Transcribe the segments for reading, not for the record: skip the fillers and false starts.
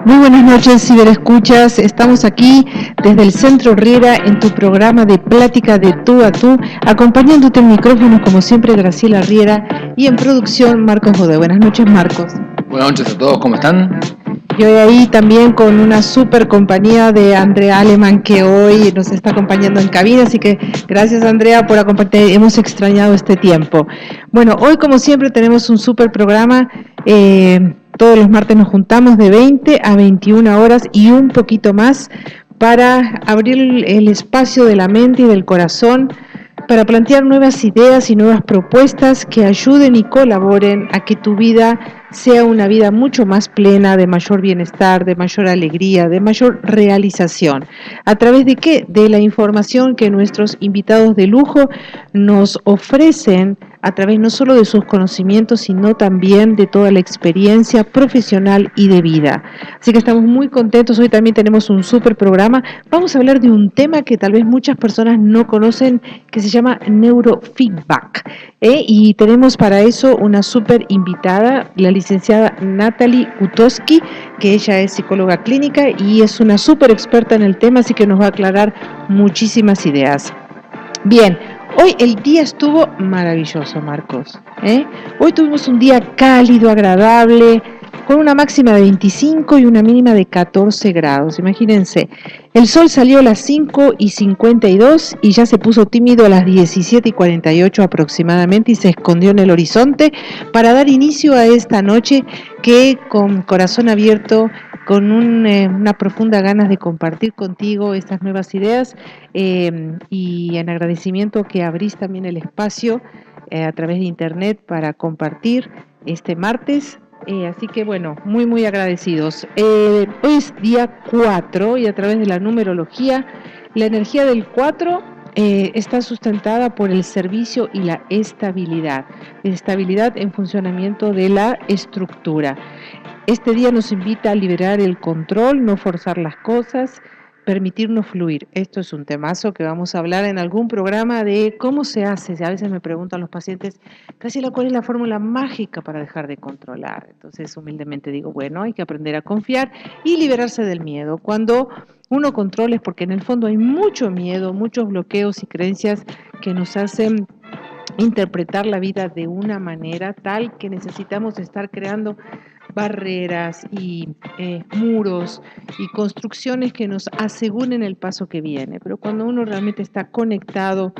Muy buenas noches, ciberescuchas. Estamos aquí desde el Centro Riera en tu programa de Plática de Tú a Tú, acompañándote en micrófonos como siempre Graciela Riera y en producción Marcos Godoy. Buenas noches, Marcos. Buenas noches a todos, ¿cómo están? Yo ahí también con una super compañía de Andrea Aleman que hoy nos está acompañando en cabina, así que gracias Andrea por acompañar, hemos extrañado este tiempo. Bueno, hoy como siempre tenemos un super programa, todos los martes nos juntamos de 20 a 21 horas y un poquito más para abrir el espacio de la mente y del corazón para plantear nuevas ideas y nuevas propuestas que ayuden y colaboren a que tu vida sea una vida mucho más plena, de mayor bienestar, de mayor alegría, de mayor realización. ¿A través de qué? De la información que nuestros invitados de lujo nos ofrecen a través no solo de sus conocimientos, sino también de toda la experiencia profesional y de vida. Así que estamos muy contentos. Hoy también tenemos un súper programa. Vamos a hablar de un tema que tal vez muchas personas no conocen, que se llama neurofeedback. Y tenemos para eso una súper invitada, la licenciada Natalie Gutowski, que ella es psicóloga clínica y es una súper experta en el tema, así que nos va a aclarar muchísimas ideas. Bien, hoy el día estuvo maravilloso, Marcos. Hoy tuvimos un día cálido, agradable, con una máxima de 25 y una mínima de 14 grados. Imagínense, el sol salió a las 5:52 y ya se puso tímido a las 17:48 aproximadamente y se escondió en el horizonte para dar inicio a esta noche que con corazón abierto, con una profunda ganas de compartir contigo estas nuevas ideas y en agradecimiento que abrís también el espacio a través de internet para compartir este martes. Así que bueno, muy muy agradecidos. Hoy es día 4 y a través de la numerología, la energía del 4 está sustentada por el servicio y la estabilidad. Estabilidad en funcionamiento de la estructura. Este día nos invita a liberar el control, no forzar las cosas, permitirnos fluir. Esto es un temazo que vamos a hablar en algún programa de cómo se hace. A veces me preguntan los pacientes, Graciela, ¿cuál es la fórmula mágica para dejar de controlar? Entonces, humildemente digo, bueno, hay que aprender a confiar y liberarse del miedo. Cuando uno controla es porque en el fondo hay mucho miedo, muchos bloqueos y creencias que nos hacen interpretar la vida de una manera tal que necesitamos estar creando barreras y muros y construcciones que nos aseguren el paso que viene. Pero cuando uno realmente está conectado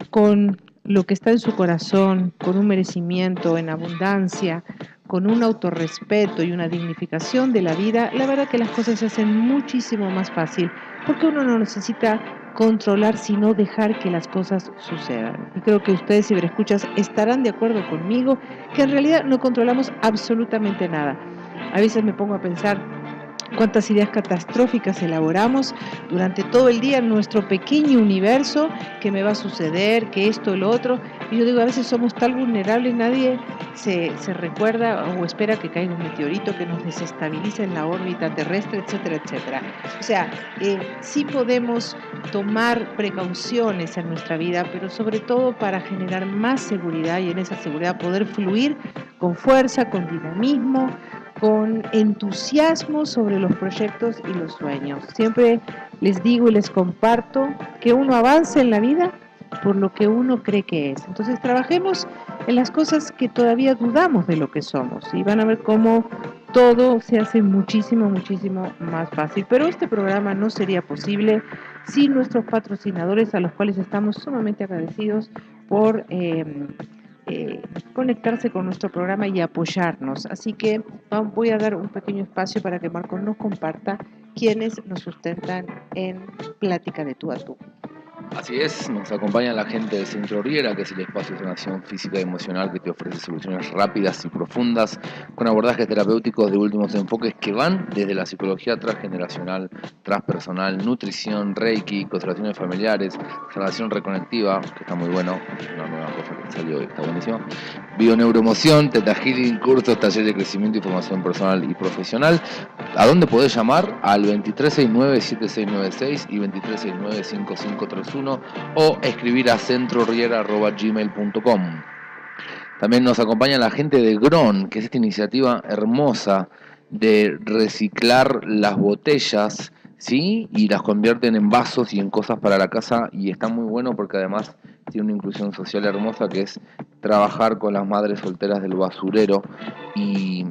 con lo que está en su corazón, con un merecimiento en abundancia, con un autorrespeto y una dignificación de la vida, la verdad que las cosas se hacen muchísimo más fácil, porque uno no necesita controlar, sino dejar que las cosas sucedan. Y creo que ustedes, ciberescuchas, estarán de acuerdo conmigo que en realidad no controlamos absolutamente nada. A veces me pongo a pensar cuántas ideas catastróficas elaboramos durante todo el día en nuestro pequeño universo, que me va a suceder, que esto, lo otro. Y yo digo, a veces somos tan vulnerables, nadie se recuerda o espera que caiga un meteorito que nos desestabilice en la órbita terrestre, etcétera, etcétera. O sea, sí podemos tomar precauciones en nuestra vida, pero sobre todo para generar más seguridad y en esa seguridad poder fluir con fuerza, con dinamismo, con entusiasmo sobre los proyectos y los sueños. Siempre les digo y les comparto que uno avanza en la vida por lo que uno cree que es. Entonces trabajemos en las cosas que todavía dudamos de lo que somos y van a ver cómo todo se hace muchísimo, muchísimo más fácil. Pero este programa no sería posible sin nuestros patrocinadores, a los cuales estamos sumamente agradecidos por conectarse con nuestro programa y apoyarnos. Así que voy a dar un pequeño espacio para que Marcos nos comparta quiénes nos sustentan en Plática de Tú a Tú. Así es, nos acompaña la gente del Centro Riera, que es el espacio de sanación física y emocional que te ofrece soluciones rápidas y profundas con abordajes terapéuticos de últimos enfoques que van desde la psicología transgeneracional, transpersonal, nutrición, reiki, constelaciones familiares, sanación reconectiva, que está muy bueno, es una nueva cosa que salió y está buenísima, bioneuroemoción, teta healing, cursos, talleres de crecimiento y formación personal y profesional. ¿A dónde podés llamar? Al 2369-7696 y 2369-5531 o escribir a centroriera@gmail.com. También nos acompaña la gente de GRON, que es esta iniciativa hermosa de reciclar las botellas, ¿sí? Y las convierten en vasos y en cosas para la casa, y está muy bueno porque además tiene una inclusión social hermosa, que es trabajar con las madres solteras del basurero, y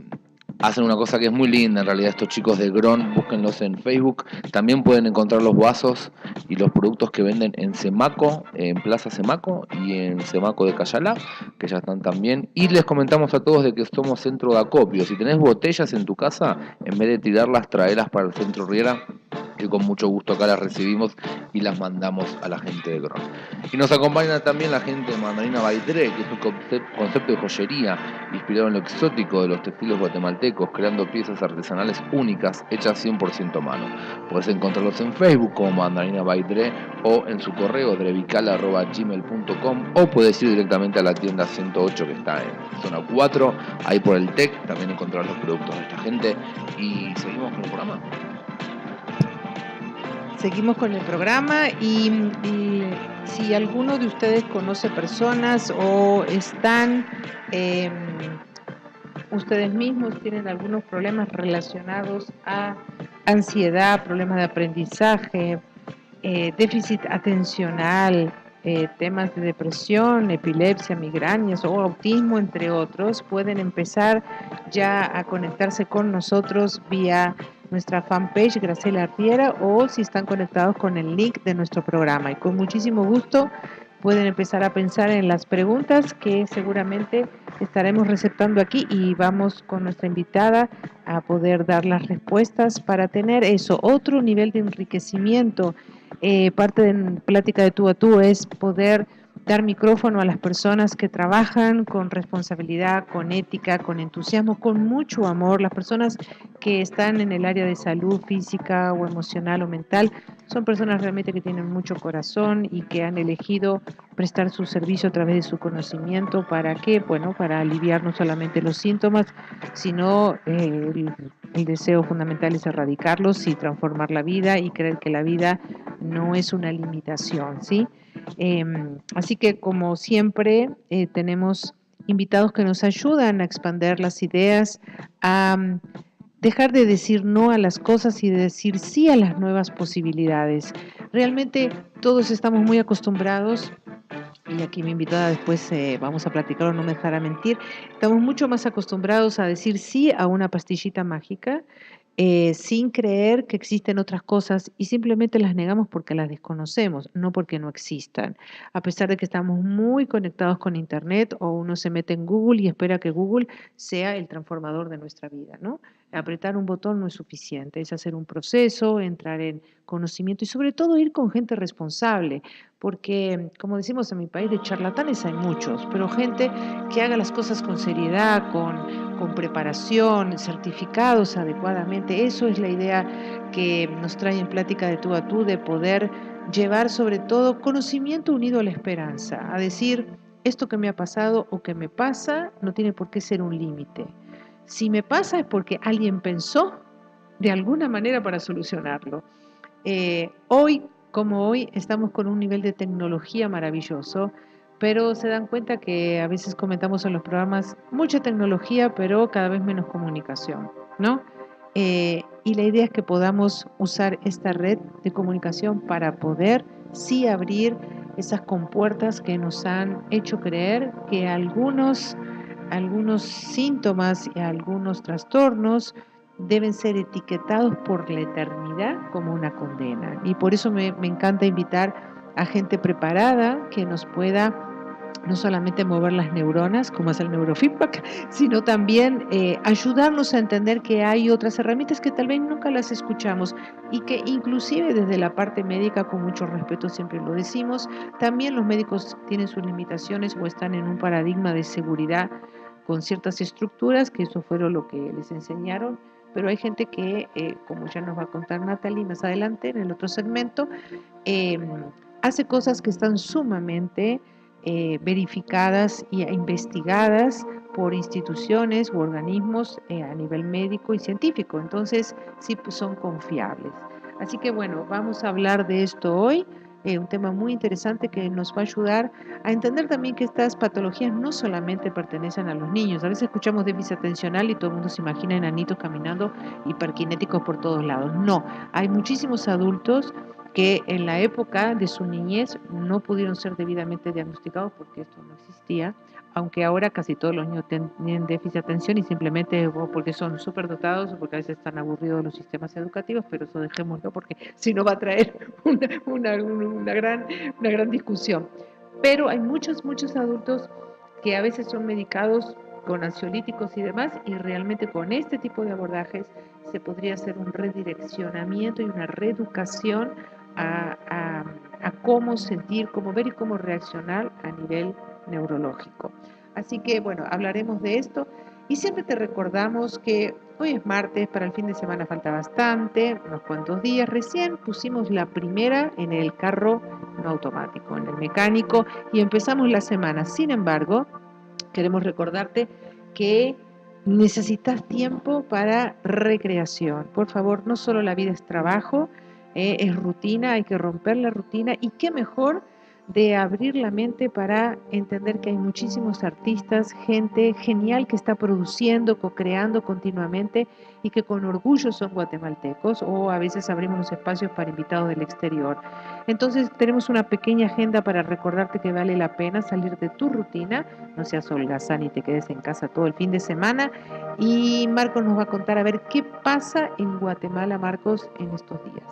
hacen una cosa que es muy linda en realidad estos chicos de Gron. Búsquenlos en Facebook. También pueden encontrar los vasos y los productos que venden en Semaco, en Plaza Semaco y en Semaco de Cayala, que ya están también. Y les comentamos a todos de que somos centro de acopio. Si tenés botellas en tu casa, en vez de tirarlas, traelas para el centro Riera, que con mucho gusto acá las recibimos y las mandamos a la gente de Gron. Y nos acompaña también la gente de Mandarina Baidré, que es un concepto de joyería inspirado en lo exótico de los textiles guatemaltecos, creando piezas artesanales únicas hechas 100% a mano. Puedes encontrarlos en Facebook como Mandarina Baidré o en su correo drevical@gmail.com, o puedes ir directamente a la tienda 108 que está en zona 4, ahí por el TEC, también encontrarás los productos de esta gente. Y seguimos con el programa. Seguimos con el programa y si alguno de ustedes conoce personas o están, ustedes mismos tienen algunos problemas relacionados a ansiedad, problemas de aprendizaje, déficit atencional, temas de depresión, epilepsia, migrañas o autismo, entre otros, pueden empezar ya a conectarse con nosotros vía nuestra fanpage Graciela Arriera, o si están conectados con el link de nuestro programa, y con muchísimo gusto pueden empezar a pensar en las preguntas que seguramente estaremos receptando aquí, y vamos con nuestra invitada a poder dar las respuestas para tener eso, otro nivel de enriquecimiento. Parte de Plática de Tú a Tú es poder dar micrófono a las personas que trabajan con responsabilidad, con ética, con entusiasmo, con mucho amor. Las personas que están en el área de salud física o emocional o mental son personas realmente que tienen mucho corazón y que han elegido prestar su servicio a través de su conocimiento. ¿Para qué? Bueno, para aliviar no solamente los síntomas, sino el deseo fundamental es erradicarlos y transformar la vida y creer que la vida no es una limitación, ¿sí? Así que, como siempre, tenemos invitados que nos ayudan a expandir las ideas, a dejar de decir no a las cosas y de decir sí a las nuevas posibilidades. Realmente todos estamos muy acostumbrados, y aquí mi invitada después vamos a platicar o no me dejará mentir, estamos mucho más acostumbrados a decir sí a una pastillita mágica, sin creer que existen otras cosas, y simplemente las negamos porque las desconocemos, no porque no existan. A pesar de que estamos muy conectados con Internet, o uno se mete en Google y espera que Google sea el transformador de nuestra vida, ¿no? Apretar un botón no es suficiente, es hacer un proceso, entrar en conocimiento y sobre todo ir con gente responsable, porque como decimos en mi país, de charlatanes hay muchos, pero gente que haga las cosas con seriedad, con preparación, certificados adecuadamente. Eso es la idea que nos trae en Plática de Tú a Tú, de poder llevar sobre todo conocimiento unido a la esperanza, a decir, esto que me ha pasado o que me pasa no tiene por qué ser un límite. Si me pasa es porque alguien pensó de alguna manera para solucionarlo. Hoy, como hoy, estamos con un nivel de tecnología maravilloso, pero se dan cuenta que a veces comentamos en los programas mucha tecnología, pero cada vez menos comunicación, ¿no? Y la idea es que podamos usar esta red de comunicación para poder sí abrir esas compuertas que nos han hecho creer que algunos síntomas y algunos trastornos deben ser etiquetados por la eternidad como una condena. Y por eso me encanta invitar a gente preparada que nos pueda no solamente mover las neuronas, como es el neurofeedback, sino también ayudarnos a entender que hay otras herramientas que tal vez nunca las escuchamos, y que inclusive desde la parte médica, con mucho respeto siempre lo decimos, también los médicos tienen sus limitaciones o están en un paradigma de seguridad con ciertas estructuras, que eso fue lo que les enseñaron, pero hay gente que, como ya nos va a contar Natalie más adelante en el otro segmento, eh, hace cosas que están sumamente verificadas e investigadas por instituciones u organismos a nivel médico y científico. Entonces, sí, pues son confiables. Así que bueno, vamos a hablar de esto hoy. un tema muy interesante que nos va a ayudar a entender también que estas patologías no solamente pertenecen a los niños. A veces escuchamos déficit atencional y todo el mundo se imagina enanitos caminando hiperkinéticos por todos lados. No, hay muchísimos adultos que en la época de su niñez no pudieron ser debidamente diagnosticados porque esto no existía, aunque ahora casi todos los niños tienen déficit de atención y simplemente o porque son superdotados o porque a veces están aburridos los sistemas educativos, pero eso dejémoslo porque si no va a traer una gran discusión. Pero hay muchos adultos que a veces son medicados con ansiolíticos y demás, y realmente con este tipo de abordajes se podría hacer un redireccionamiento y una reeducación a cómo sentir, cómo ver y cómo reaccionar a nivel neurológico. Así que bueno, hablaremos de esto y siempre te recordamos que hoy es martes, para el fin de semana falta bastante, unos cuantos días. Recién pusimos la primera en el carro no automático, en el mecánico, y empezamos la semana. Sin embargo, queremos recordarte que necesitas tiempo para recreación. Por favor, no solo la vida es trabajo, es rutina, hay que romper la rutina y qué mejor de abrir la mente para entender que hay muchísimos artistas, gente genial que está produciendo, co-creando continuamente y que con orgullo son guatemaltecos, o a veces abrimos los espacios para invitados del exterior. Entonces tenemos una pequeña agenda para recordarte que vale la pena salir de tu rutina, no seas holgazán y te quedes en casa todo el fin de semana. Y Marcos nos va a contar a ver qué pasa en Guatemala, Marcos, en estos días.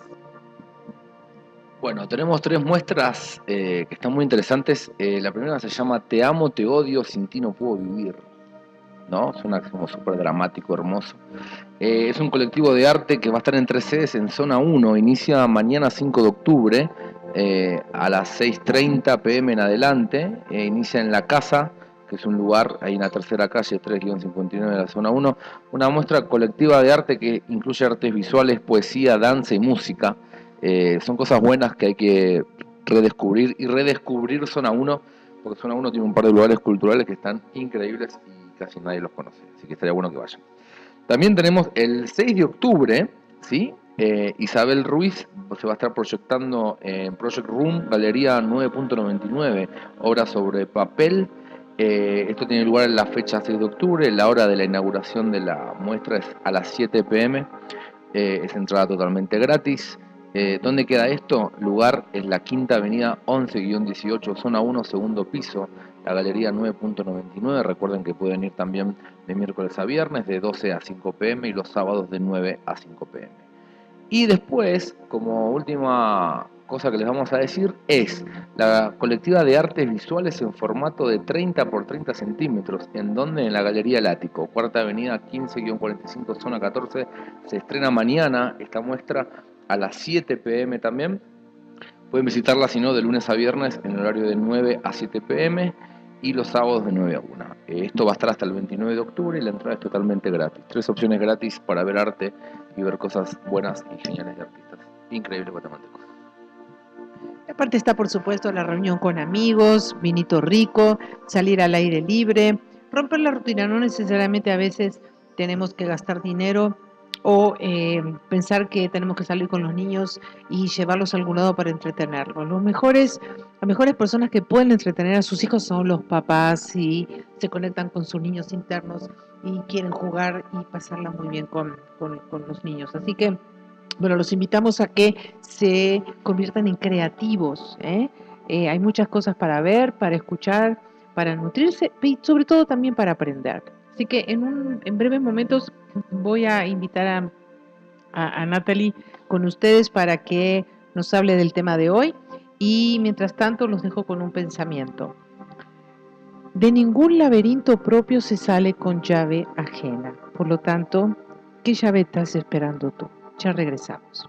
Bueno, tenemos tres muestras que están muy interesantes. La primera se llama Te amo, te odio, sin ti no puedo vivir. ¿No? Suena como súper dramático, hermoso. Es un colectivo de arte que va a estar en 3 sedes en Zona 1. Inicia mañana 5 de octubre a las 6:30 p.m. en adelante. Inicia en La Casa, que es un lugar ahí en la tercera calle 3-59 de la Zona 1. Una muestra colectiva de arte que incluye artes visuales, poesía, danza y música. Son cosas buenas que hay que redescubrir y redescubrir Zona 1, porque Zona 1 tiene un par de lugares culturales que están increíbles y casi nadie los conoce, así que estaría bueno que vayan. También tenemos el 6 de octubre, ¿sí? Isabel Ruiz se va a estar proyectando en Project Room, Galería 9.99, obra sobre papel. Esto tiene lugar en la fecha 6 de octubre, la hora de la inauguración de la muestra es a las 7 p.m. Es entrada totalmente gratis. ¿Dónde queda esto? Lugar es la Quinta Avenida 11-18, Zona 1, segundo piso, la Galería 9.99. Recuerden que pueden ir también de miércoles a viernes de 12 a 5 p.m. y los sábados de 9 a 5 p.m. Y después, como última cosa que les vamos a decir, es la colectiva de artes visuales en formato de 30 por 30 centímetros. ¿En donde? En la Galería El Ático, Cuarta Avenida 15-45, Zona 14. Se estrena mañana esta muestra a las 7 p.m. también. Pueden visitarla, si no, de lunes a viernes en horario de 9 a 7 p.m. y los sábados de 9 a 1. Esto va a estar hasta el 29 de octubre y la entrada es totalmente gratis. 3 opciones gratis para ver arte y ver cosas buenas y geniales de artistas increíbles guatemaltecos. Aparte está, por supuesto, la reunión con amigos, vinito rico, salir al aire libre, romper la rutina. No necesariamente a veces tenemos que gastar dinero o pensar que tenemos que salir con los niños y llevarlos a algún lado para entretenerlos. Las mejores personas que pueden entretener a sus hijos son los papás y se conectan con sus niños internos y quieren jugar y pasarla muy bien con los niños. Así que bueno, los invitamos a que se conviertan en creativos, ¿eh? Hay muchas cosas para ver, para escuchar, para nutrirse y sobre todo también para aprender. Así que en breves momentos voy a invitar a Natalie con ustedes para que nos hable del tema de hoy y mientras tanto los dejo con un pensamiento. De ningún laberinto propio se sale con llave ajena. Por lo tanto, ¿qué llave estás esperando tú? Ya regresamos.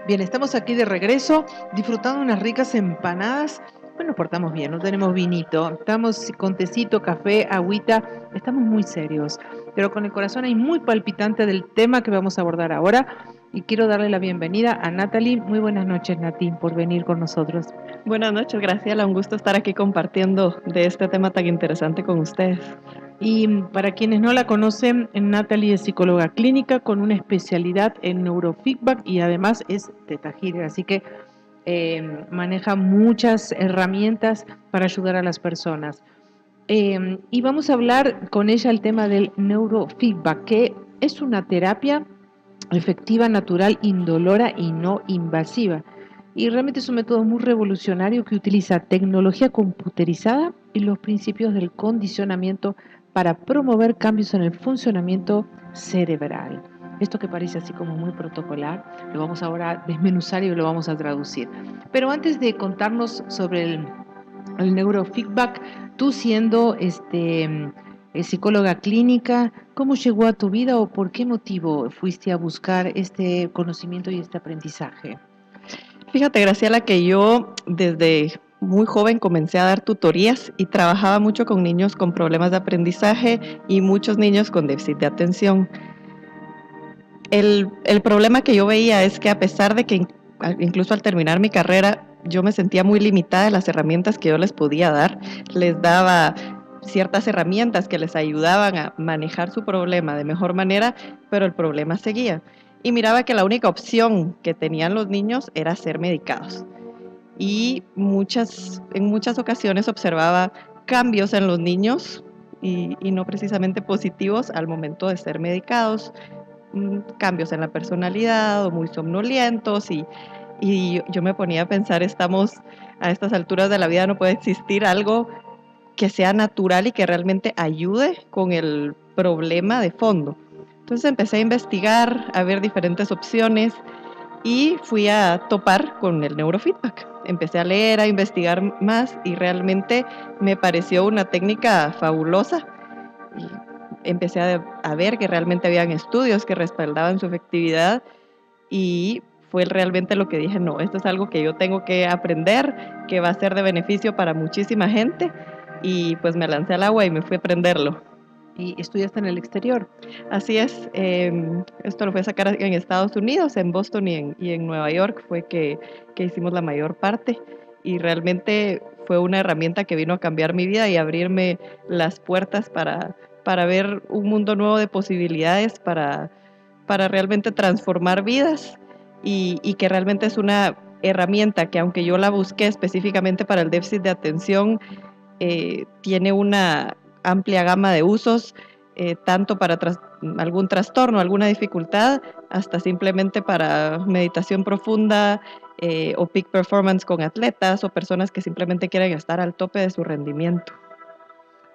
Bien, estamos aquí de regreso disfrutando unas ricas empanadas. Bueno, nos portamos bien, no tenemos vinito, estamos con tecito, café, agüita, estamos muy serios, pero con el corazón ahí muy palpitante del tema que vamos a abordar ahora. Y quiero darle la bienvenida a Natalie. Muy buenas noches, Nati, por venir con nosotros. Buenas noches, Graciela. Un gusto estar aquí compartiendo de este tema tan interesante con ustedes. Y para quienes no la conocen, Natalie es psicóloga clínica con una especialidad en neurofeedback y además es Theta Healer, así que maneja muchas herramientas para ayudar a las personas. Y vamos a hablar con ella el tema del neurofeedback, que es una terapia efectiva, natural, indolora y no invasiva. Y realmente es un método muy revolucionario que utiliza tecnología computerizada y los principios del condicionamiento para promover cambios en el funcionamiento cerebral. Esto que parece así como muy protocolar, lo vamos ahora a desmenuzar y lo vamos a traducir. Pero antes de contarnos sobre el neurofeedback, tú siendo psicóloga clínica, ¿cómo llegó a tu vida o por qué motivo fuiste a buscar este conocimiento y este aprendizaje? Fíjate, Graciela, que yo desde muy joven comencé a dar tutorías y trabajaba mucho con niños con problemas de aprendizaje y muchos niños con déficit de atención. El problema que yo veía es que a pesar de que incluso al terminar mi carrera yo me sentía muy limitada en las herramientas que yo les podía dar, les daba ciertas herramientas que les ayudaban a manejar su problema de mejor manera, pero el problema seguía. Y miraba que la única opción que tenían los niños era ser medicados. Y en muchas ocasiones observaba cambios en los niños y no precisamente positivos al momento de ser medicados, cambios en la personalidad o muy somnolientos y yo me ponía a pensar, estamos a estas alturas de la vida, no puede existir algo que sea natural y que realmente ayude con el problema de fondo. Entonces empecé a investigar, a ver diferentes opciones y fui a topar con el neurofeedback. Empecé a leer, a investigar más y realmente me pareció una técnica fabulosa. Y empecé a ver que realmente habían estudios que respaldaban su efectividad y fue realmente lo que dije, no, esto es algo que yo tengo que aprender, que va a ser de beneficio para muchísima gente y pues me lancé al agua y me fui a aprenderlo. ¿Y estudiaste en el exterior? Así es, esto lo fui a sacar en Estados Unidos, en Boston y en Nueva York fue que hicimos la mayor parte y realmente fue una herramienta que vino a cambiar mi vida y abrirme las puertas para ver un mundo nuevo de posibilidades, para realmente transformar vidas y que realmente es una herramienta que aunque yo la busqué específicamente para el déficit de atención, tiene una amplia gama de usos, tanto para algún trastorno, alguna dificultad, hasta simplemente para meditación profunda o peak performance con atletas o personas que simplemente quieren estar al tope de su rendimiento.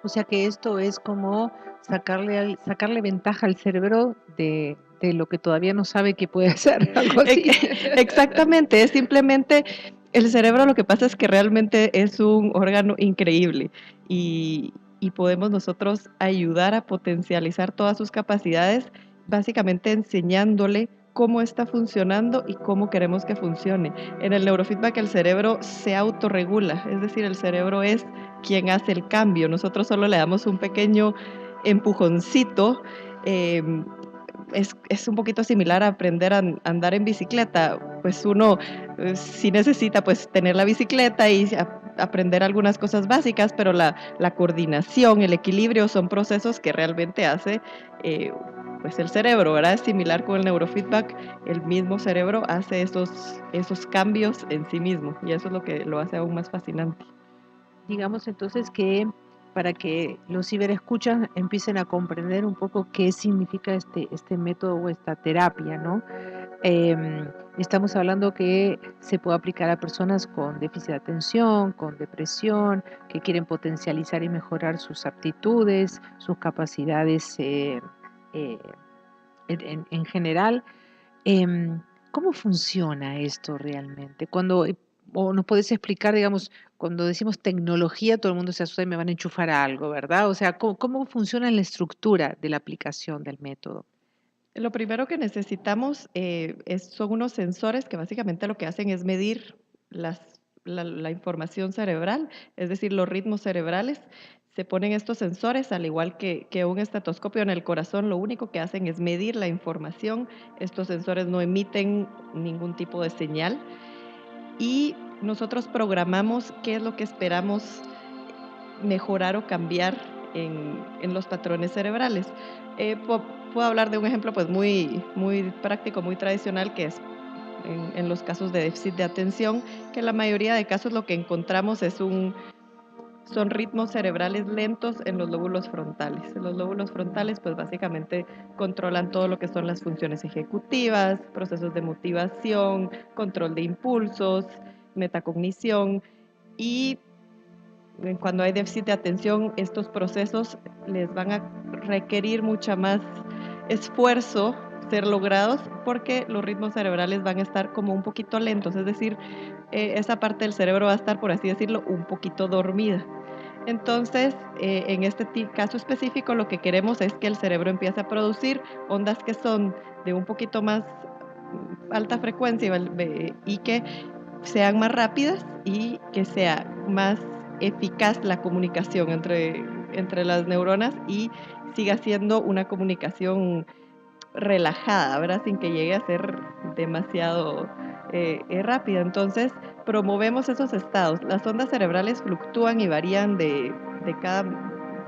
O sea que esto es como sacarle ventaja al cerebro de lo que todavía no sabe que puede hacer, algo así. Exactamente, es simplemente el cerebro. Lo que pasa es que realmente es un órgano increíble y podemos nosotros ayudar a potencializar todas sus capacidades, básicamente enseñándole cómo está funcionando y cómo queremos que funcione. En el neurofeedback el cerebro se autorregula, es decir, el cerebro es quien hace el cambio. Nosotros solo le damos un pequeño empujoncito. Es un poquito similar a aprender a andar en bicicleta. Pues uno sí necesita pues tener la bicicleta y aprender algunas cosas básicas, pero la coordinación, el equilibrio son procesos que realmente hace pues el cerebro, ¿verdad? Es similar con el neurofeedback, el mismo cerebro hace esos cambios en sí mismo y eso es lo que lo hace aún más fascinante. Digamos entonces que para que los ciberescuchas empiecen a comprender un poco qué significa este método o esta terapia, ¿no? Estamos hablando que se puede aplicar a personas con déficit de atención, con depresión, que quieren potencializar y mejorar sus aptitudes, sus capacidades en general. ¿Cómo funciona esto realmente? O nos podés explicar, digamos, cuando decimos tecnología, todo el mundo se asusta y me van a enchufar a algo, ¿verdad? O sea, ¿cómo funciona la estructura de la aplicación del método? Lo primero que necesitamos son unos sensores que básicamente lo que hacen es medir la información cerebral, es decir, los ritmos cerebrales. Se ponen estos sensores, al igual que un estetoscopio en el corazón, lo único que hacen es medir la información. Estos sensores no emiten ningún tipo de señal y nosotros programamos qué es lo que esperamos mejorar o cambiar en los patrones cerebrales. Puedo hablar de un ejemplo pues muy práctico, muy tradicional, que es en los casos de déficit de atención, que en la mayoría de casos lo que encontramos son ritmos cerebrales lentos en los lóbulos frontales. Los lóbulos frontales pues básicamente controlan todo lo que son las funciones ejecutivas, procesos de motivación, control de impulsos, metacognición y cuando hay déficit de atención, estos procesos les van a requerir mucha más esfuerzo ser logrados porque los ritmos cerebrales van a estar como un poquito lentos, es decir, esa parte del cerebro va a estar, por así decirlo, un poquito dormida. Entonces, en este caso específico, lo que queremos es que el cerebro empiece a producir ondas que son de un poquito más alta frecuencia y que sean más rápidas y que sea más eficaz la comunicación entre las neuronas y siga siendo una comunicación relajada, ¿verdad? Sin que llegue a ser demasiado rápida. Entonces, promovemos esos estados. Las ondas cerebrales fluctúan y varían de cada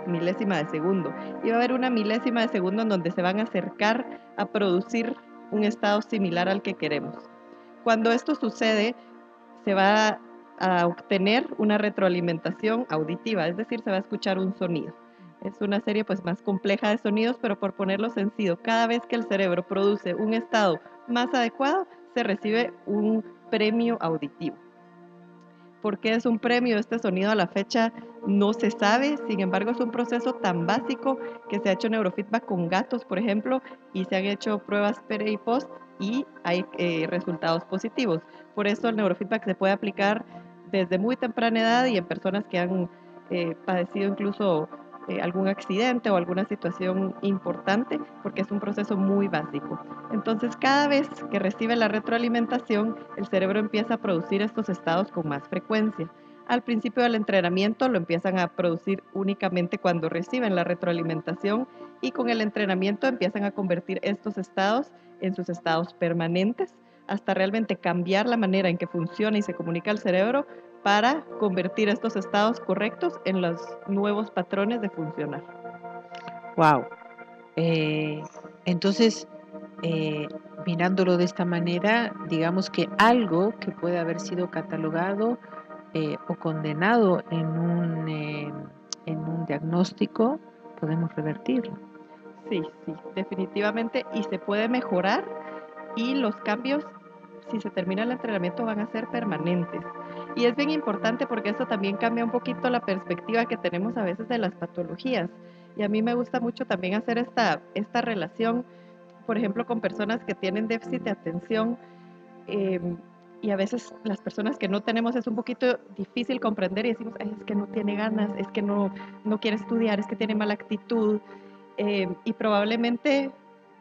milésima de segundo. Y va a haber una milésima de segundo en donde se van a acercar a producir un estado similar al que queremos. Cuando esto sucede, se va a obtener una retroalimentación auditiva, es decir, se va a escuchar un sonido. Es una serie pues más compleja de sonidos, pero por ponerlo sencillo, cada vez que el cerebro produce un estado más adecuado, se recibe un premio auditivo. ¿Por qué es un premio? Este sonido a la fecha no se sabe, sin embargo es un proceso tan básico que se ha hecho neurofeedback con gatos, por ejemplo, y se han hecho pruebas pre y post y hay resultados positivos. Por eso el neurofeedback se puede aplicar desde muy temprana edad y en personas que han padecido incluso algún accidente o alguna situación importante, porque es un proceso muy básico. Entonces, cada vez que recibe la retroalimentación, el cerebro empieza a producir estos estados con más frecuencia. Al principio del entrenamiento lo empiezan a producir únicamente cuando reciben la retroalimentación y con el entrenamiento empiezan a convertir estos estados en sus estados permanentes hasta realmente cambiar la manera en que funciona y se comunica el cerebro para convertir estos estados correctos en los nuevos patrones de funcionar. Wow. Entonces, mirándolo de esta manera, digamos que algo que puede haber sido catalogado o condenado en un diagnóstico, podemos revertirlo. Sí, definitivamente, y se puede mejorar y los cambios, si se termina el entrenamiento, van a ser permanentes. Y es bien importante porque eso también cambia un poquito la perspectiva que tenemos a veces de las patologías. Y a mí me gusta mucho también hacer esta relación, por ejemplo, con personas que tienen déficit de atención. Eh, y a veces las personas que no tenemos es un poquito difícil comprender y decimos, es que no tiene ganas, es que no quiere estudiar, es que tiene mala actitud. Y probablemente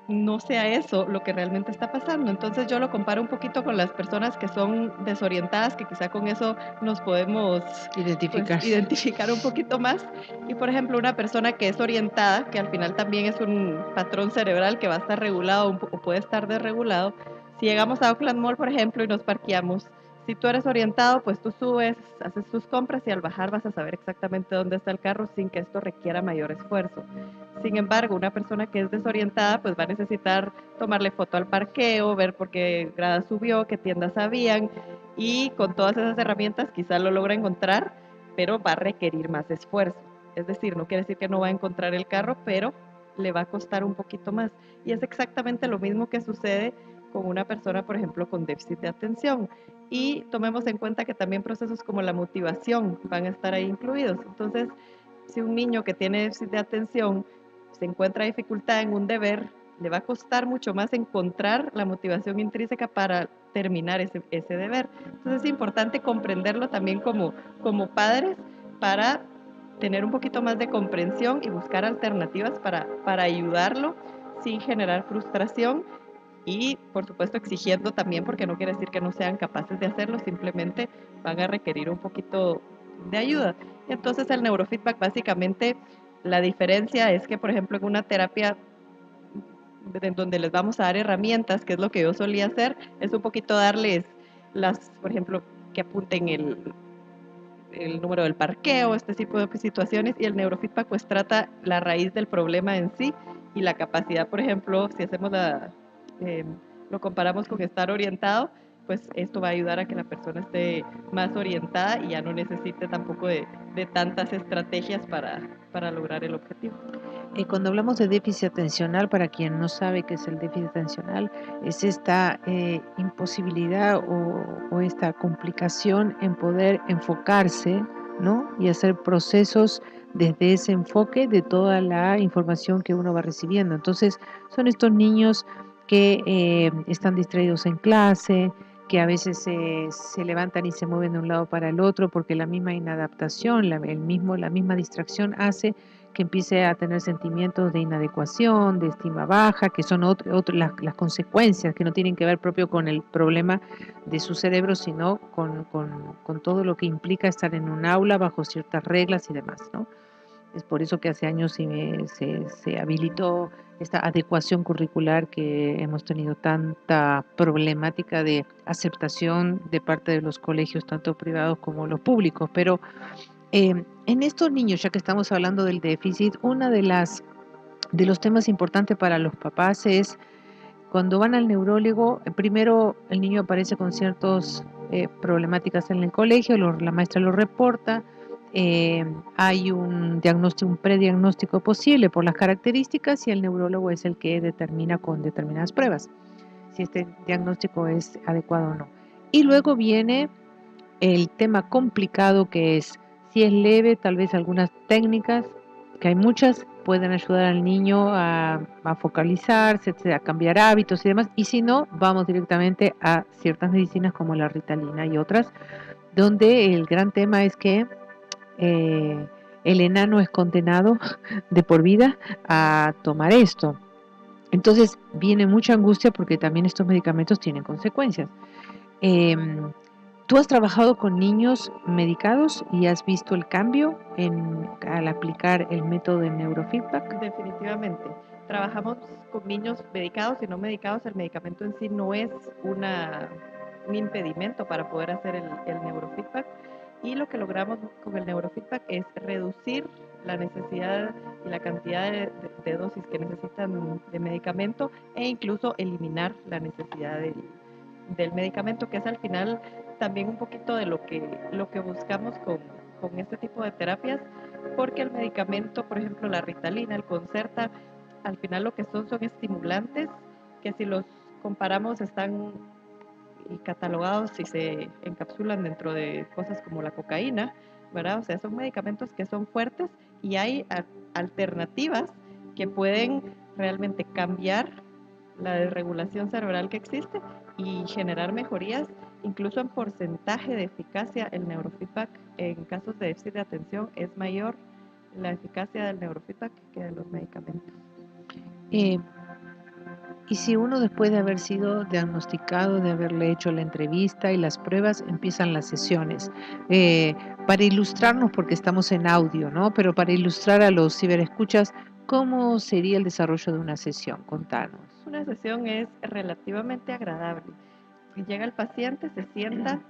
no sea eso lo que realmente está pasando. Entonces yo lo comparo un poquito con las personas que son desorientadas, que quizá con eso nos podemos identificar un poquito más. Y por ejemplo, una persona que es orientada, que al final también es un patrón cerebral que va a estar regulado o puede estar desregulado. Si llegamos a Oakland Mall, por ejemplo, y nos parqueamos, si tú eres orientado, pues tú subes, haces tus compras y al bajar vas a saber exactamente dónde está el carro sin que esto requiera mayor esfuerzo. Sin embargo, una persona que es desorientada, pues va a necesitar tomarle foto al parqueo, ver por qué grada subió, qué tiendas habían, y con todas esas herramientas quizá lo logra encontrar, pero va a requerir más esfuerzo. Es decir, no quiere decir que no va a encontrar el carro, pero le va a costar un poquito más. Y es exactamente lo mismo que sucede con una persona, por ejemplo, con déficit de atención. Y tomemos en cuenta que también procesos como la motivación van a estar ahí incluidos. Entonces, si un niño que tiene déficit de atención se encuentra dificultad en un deber, le va a costar mucho más encontrar la motivación intrínseca para terminar ese deber. Entonces es importante comprenderlo también como padres para tener un poquito más de comprensión y buscar alternativas para ayudarlo sin generar frustración y por supuesto exigiendo también, porque no quiere decir que no sean capaces de hacerlo, simplemente van a requerir un poquito de ayuda. Entonces el neurofeedback básicamente, la diferencia es que por ejemplo en una terapia en donde les vamos a dar herramientas, que es lo que yo solía hacer, es un poquito darles por ejemplo, que apunten el número del parqueo, este tipo de situaciones, y el neurofeedback pues trata la raíz del problema en sí y la capacidad, por ejemplo, si hacemos lo comparamos con estar orientado, pues esto va a ayudar a que la persona esté más orientada y ya no necesite tampoco de tantas estrategias para lograr el objetivo. Cuando hablamos de déficit atencional, para quien no sabe qué es el déficit atencional, es esta imposibilidad o esta complicación en poder enfocarse, ¿no? Y hacer procesos desde ese enfoque de toda la información que uno va recibiendo. Entonces, son estos niños que están distraídos en clase, que a veces se levantan y se mueven de un lado para el otro porque la misma inadaptación, la misma distracción hace que empiece a tener sentimientos de inadecuación, de estima baja, que son las consecuencias que no tienen que ver propio con el problema de su cerebro, sino con todo lo que implica estar en un aula bajo ciertas reglas y demás, ¿no? Es por eso que hace años se habilitó esta adecuación curricular, que hemos tenido tanta problemática de aceptación de parte de los colegios, tanto privados como los públicos. Pero en estos niños, ya que estamos hablando del déficit, una de los temas importantes para los papás es cuando van al neurólogo. Primero el niño aparece con ciertas problemáticas en el colegio, la maestra lo reporta, hay un prediagnóstico posible por las características y el neurólogo es el que determina con determinadas pruebas si este diagnóstico es adecuado o no. Y luego viene el tema complicado, que es si es leve, tal vez algunas técnicas, que hay muchas, pueden ayudar al niño a focalizarse, a cambiar hábitos y demás, y si no, vamos directamente a ciertas medicinas como la Ritalina y otras, donde el gran tema es que el enano es condenado de por vida a tomar esto. Entonces viene mucha angustia porque también estos medicamentos tienen consecuencias. ¿Tú has trabajado con niños medicados y has visto el cambio al aplicar el método de neurofeedback? Definitivamente. Trabajamos con niños medicados y no medicados. El medicamento en sí no es un impedimento para poder hacer el neurofeedback. Y lo que logramos con el neurofeedback es reducir la necesidad y la cantidad de dosis que necesitan de medicamento e incluso eliminar la necesidad del medicamento, que es al final también un poquito de lo que buscamos con este tipo de terapias, porque el medicamento, por ejemplo la Ritalina, el Concerta, al final lo que son estimulantes que si los comparamos están catalogados y se encapsulan dentro de cosas como la cocaína, ¿verdad? O sea, son medicamentos que son fuertes y hay alternativas que pueden realmente cambiar la desregulación cerebral que existe y generar mejorías, incluso en porcentaje de eficacia. El neurofeedback en casos de déficit de atención es mayor la eficacia del neurofeedback que de los medicamentos. Y si uno, después de haber sido diagnosticado, de haberle hecho la entrevista y las pruebas, empiezan las sesiones. Para ilustrarnos, porque estamos en audio, ¿no? Pero para ilustrar a los ciberescuchas, ¿cómo sería el desarrollo de una sesión? Contanos. Una sesión es relativamente agradable. Llega el paciente, se sienta.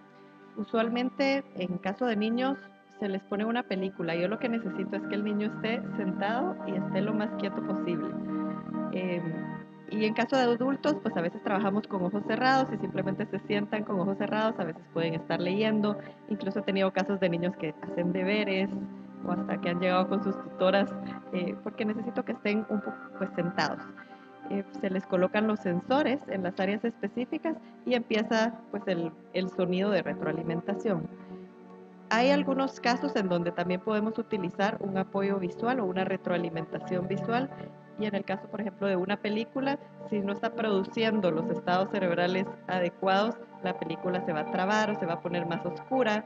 Usualmente, en caso de niños, se les pone una película. Yo lo que necesito es que el niño esté sentado y esté lo más quieto posible. Y en caso de adultos, pues a veces trabajamos con ojos cerrados y simplemente se sientan con ojos cerrados, a veces pueden estar leyendo, incluso he tenido casos de niños que hacen deberes o hasta que han llegado con sus tutoras, porque necesito que estén un poco pues sentados. Se les colocan los sensores en las áreas específicas y empieza pues el sonido de retroalimentación. Hay algunos casos en donde también podemos utilizar un apoyo visual o una retroalimentación visual, y en el caso, por ejemplo, de una película, si no está produciendo los estados cerebrales adecuados, la película se va a trabar o se va a poner más oscura,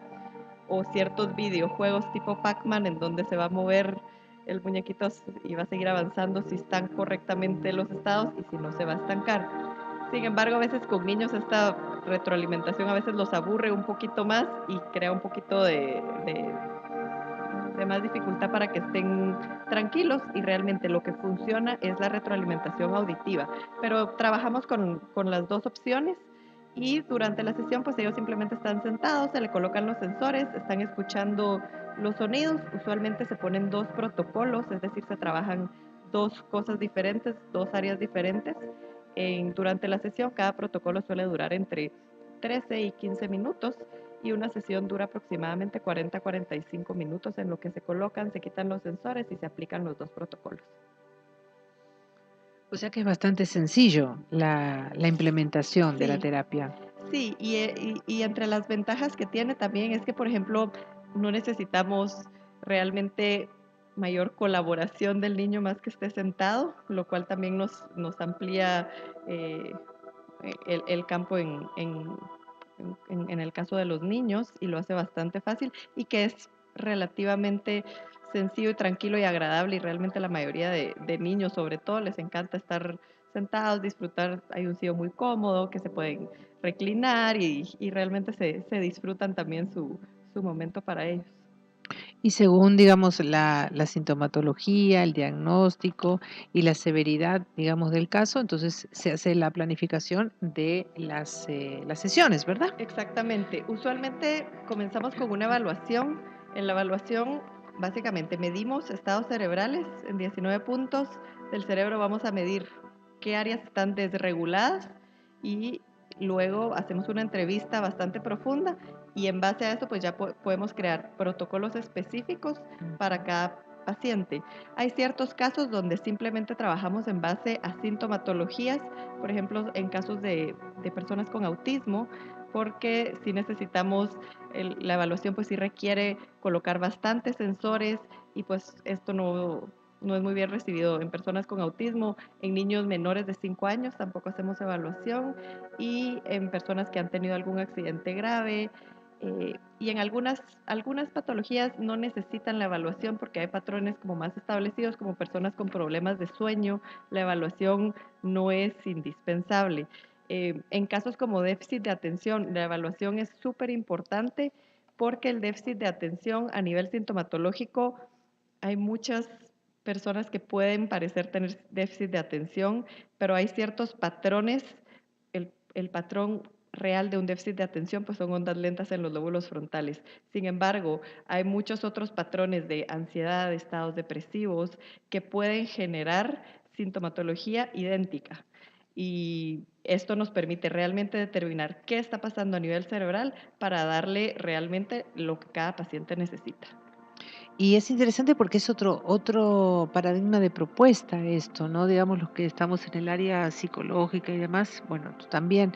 o ciertos videojuegos tipo Pac-Man en donde se va a mover el muñequito y va a seguir avanzando si están correctamente los estados y si no se va a estancar. Sin embargo, a veces con niños esta retroalimentación a veces los aburre un poquito más y crea un poquito de más dificultad para que estén tranquilos, y realmente lo que funciona es la retroalimentación auditiva. Pero trabajamos con las dos opciones, y durante la sesión pues ellos simplemente están sentados, se le colocan los sensores, están escuchando los sonidos. Usualmente se ponen dos protocolos, es decir, se trabajan dos cosas diferentes, dos áreas diferentes. Durante la sesión cada protocolo suele durar entre 13 y 15 minutos, y una sesión dura aproximadamente 40 a 45 minutos, en lo que se colocan, se quitan los sensores y se aplican los dos protocolos. O sea que es bastante sencillo la implementación de la terapia. Sí, y entre las ventajas que tiene también es que, por ejemplo, no necesitamos realmente mayor colaboración del niño más que esté sentado, lo cual también nos amplía el campo en el caso de los niños, y lo hace bastante fácil, y que es relativamente sencillo y tranquilo y agradable, y realmente la mayoría de niños sobre todo les encanta estar sentados, disfrutar. Hay un sillón muy cómodo que se pueden reclinar, y realmente se disfrutan también su momento para ellos. Y según, digamos, la sintomatología, el diagnóstico y la severidad, digamos, del caso, entonces se hace la planificación de las sesiones, ¿verdad? Exactamente. Usualmente comenzamos con una evaluación. En la evaluación, básicamente, medimos estados cerebrales en 19 puntos del cerebro. Vamos a medir qué áreas están desreguladas, y luego hacemos una entrevista bastante profunda, y en base a eso pues ya podemos crear protocolos específicos para cada paciente. Hay ciertos casos donde simplemente trabajamos en base a sintomatologías, por ejemplo, en casos de personas con autismo, porque si necesitamos, la evaluación pues sí requiere colocar bastantes sensores, y pues esto no es muy bien recibido en personas con autismo. En niños menores de 5 años tampoco hacemos evaluación, y en personas que han tenido algún accidente grave, y en algunas patologías no necesitan la evaluación porque hay patrones como más establecidos, como personas con problemas de sueño. La evaluación no es indispensable. En casos como déficit de atención, la evaluación es súper importante, porque el déficit de atención a nivel sintomatológico, hay muchas personas que pueden parecer tener déficit de atención, pero hay ciertos patrones. El patrón real de un déficit de atención pues son ondas lentas en los lóbulos frontales. Sin embargo, hay muchos otros patrones de ansiedad, de estados depresivos, que pueden generar sintomatología idéntica. Y esto nos permite realmente determinar qué está pasando a nivel cerebral para darle realmente lo que cada paciente necesita. Y es interesante porque es otro paradigma de propuesta esto, ¿no? Digamos, los que estamos en el área psicológica y demás, bueno, tú también,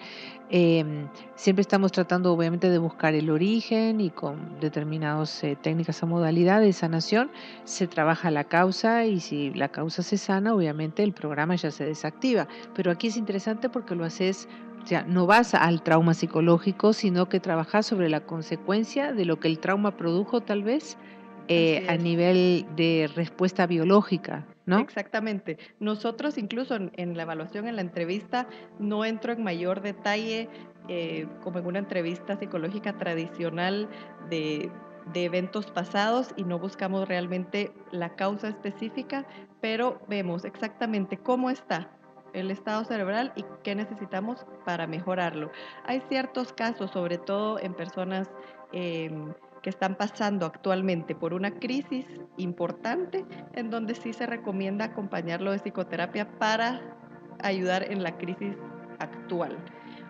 siempre estamos tratando obviamente de buscar el origen, y con determinadas técnicas o modalidades de sanación se trabaja la causa, y si la causa se sana, obviamente el programa ya se desactiva. Pero aquí es interesante porque lo haces. O sea, no vas al trauma psicológico, sino que trabajas sobre la consecuencia de lo que el trauma produjo, tal vez, a nivel de respuesta biológica, ¿no? Exactamente. Nosotros incluso en la evaluación, en la entrevista, no entro en mayor detalle, como en una entrevista psicológica tradicional de eventos pasados, y no buscamos realmente la causa específica, pero vemos exactamente cómo está el estado cerebral y qué necesitamos para mejorarlo. Hay ciertos casos, sobre todo en personas que están pasando actualmente por una crisis importante, en donde sí se recomienda acompañarlo de psicoterapia para ayudar en la crisis actual,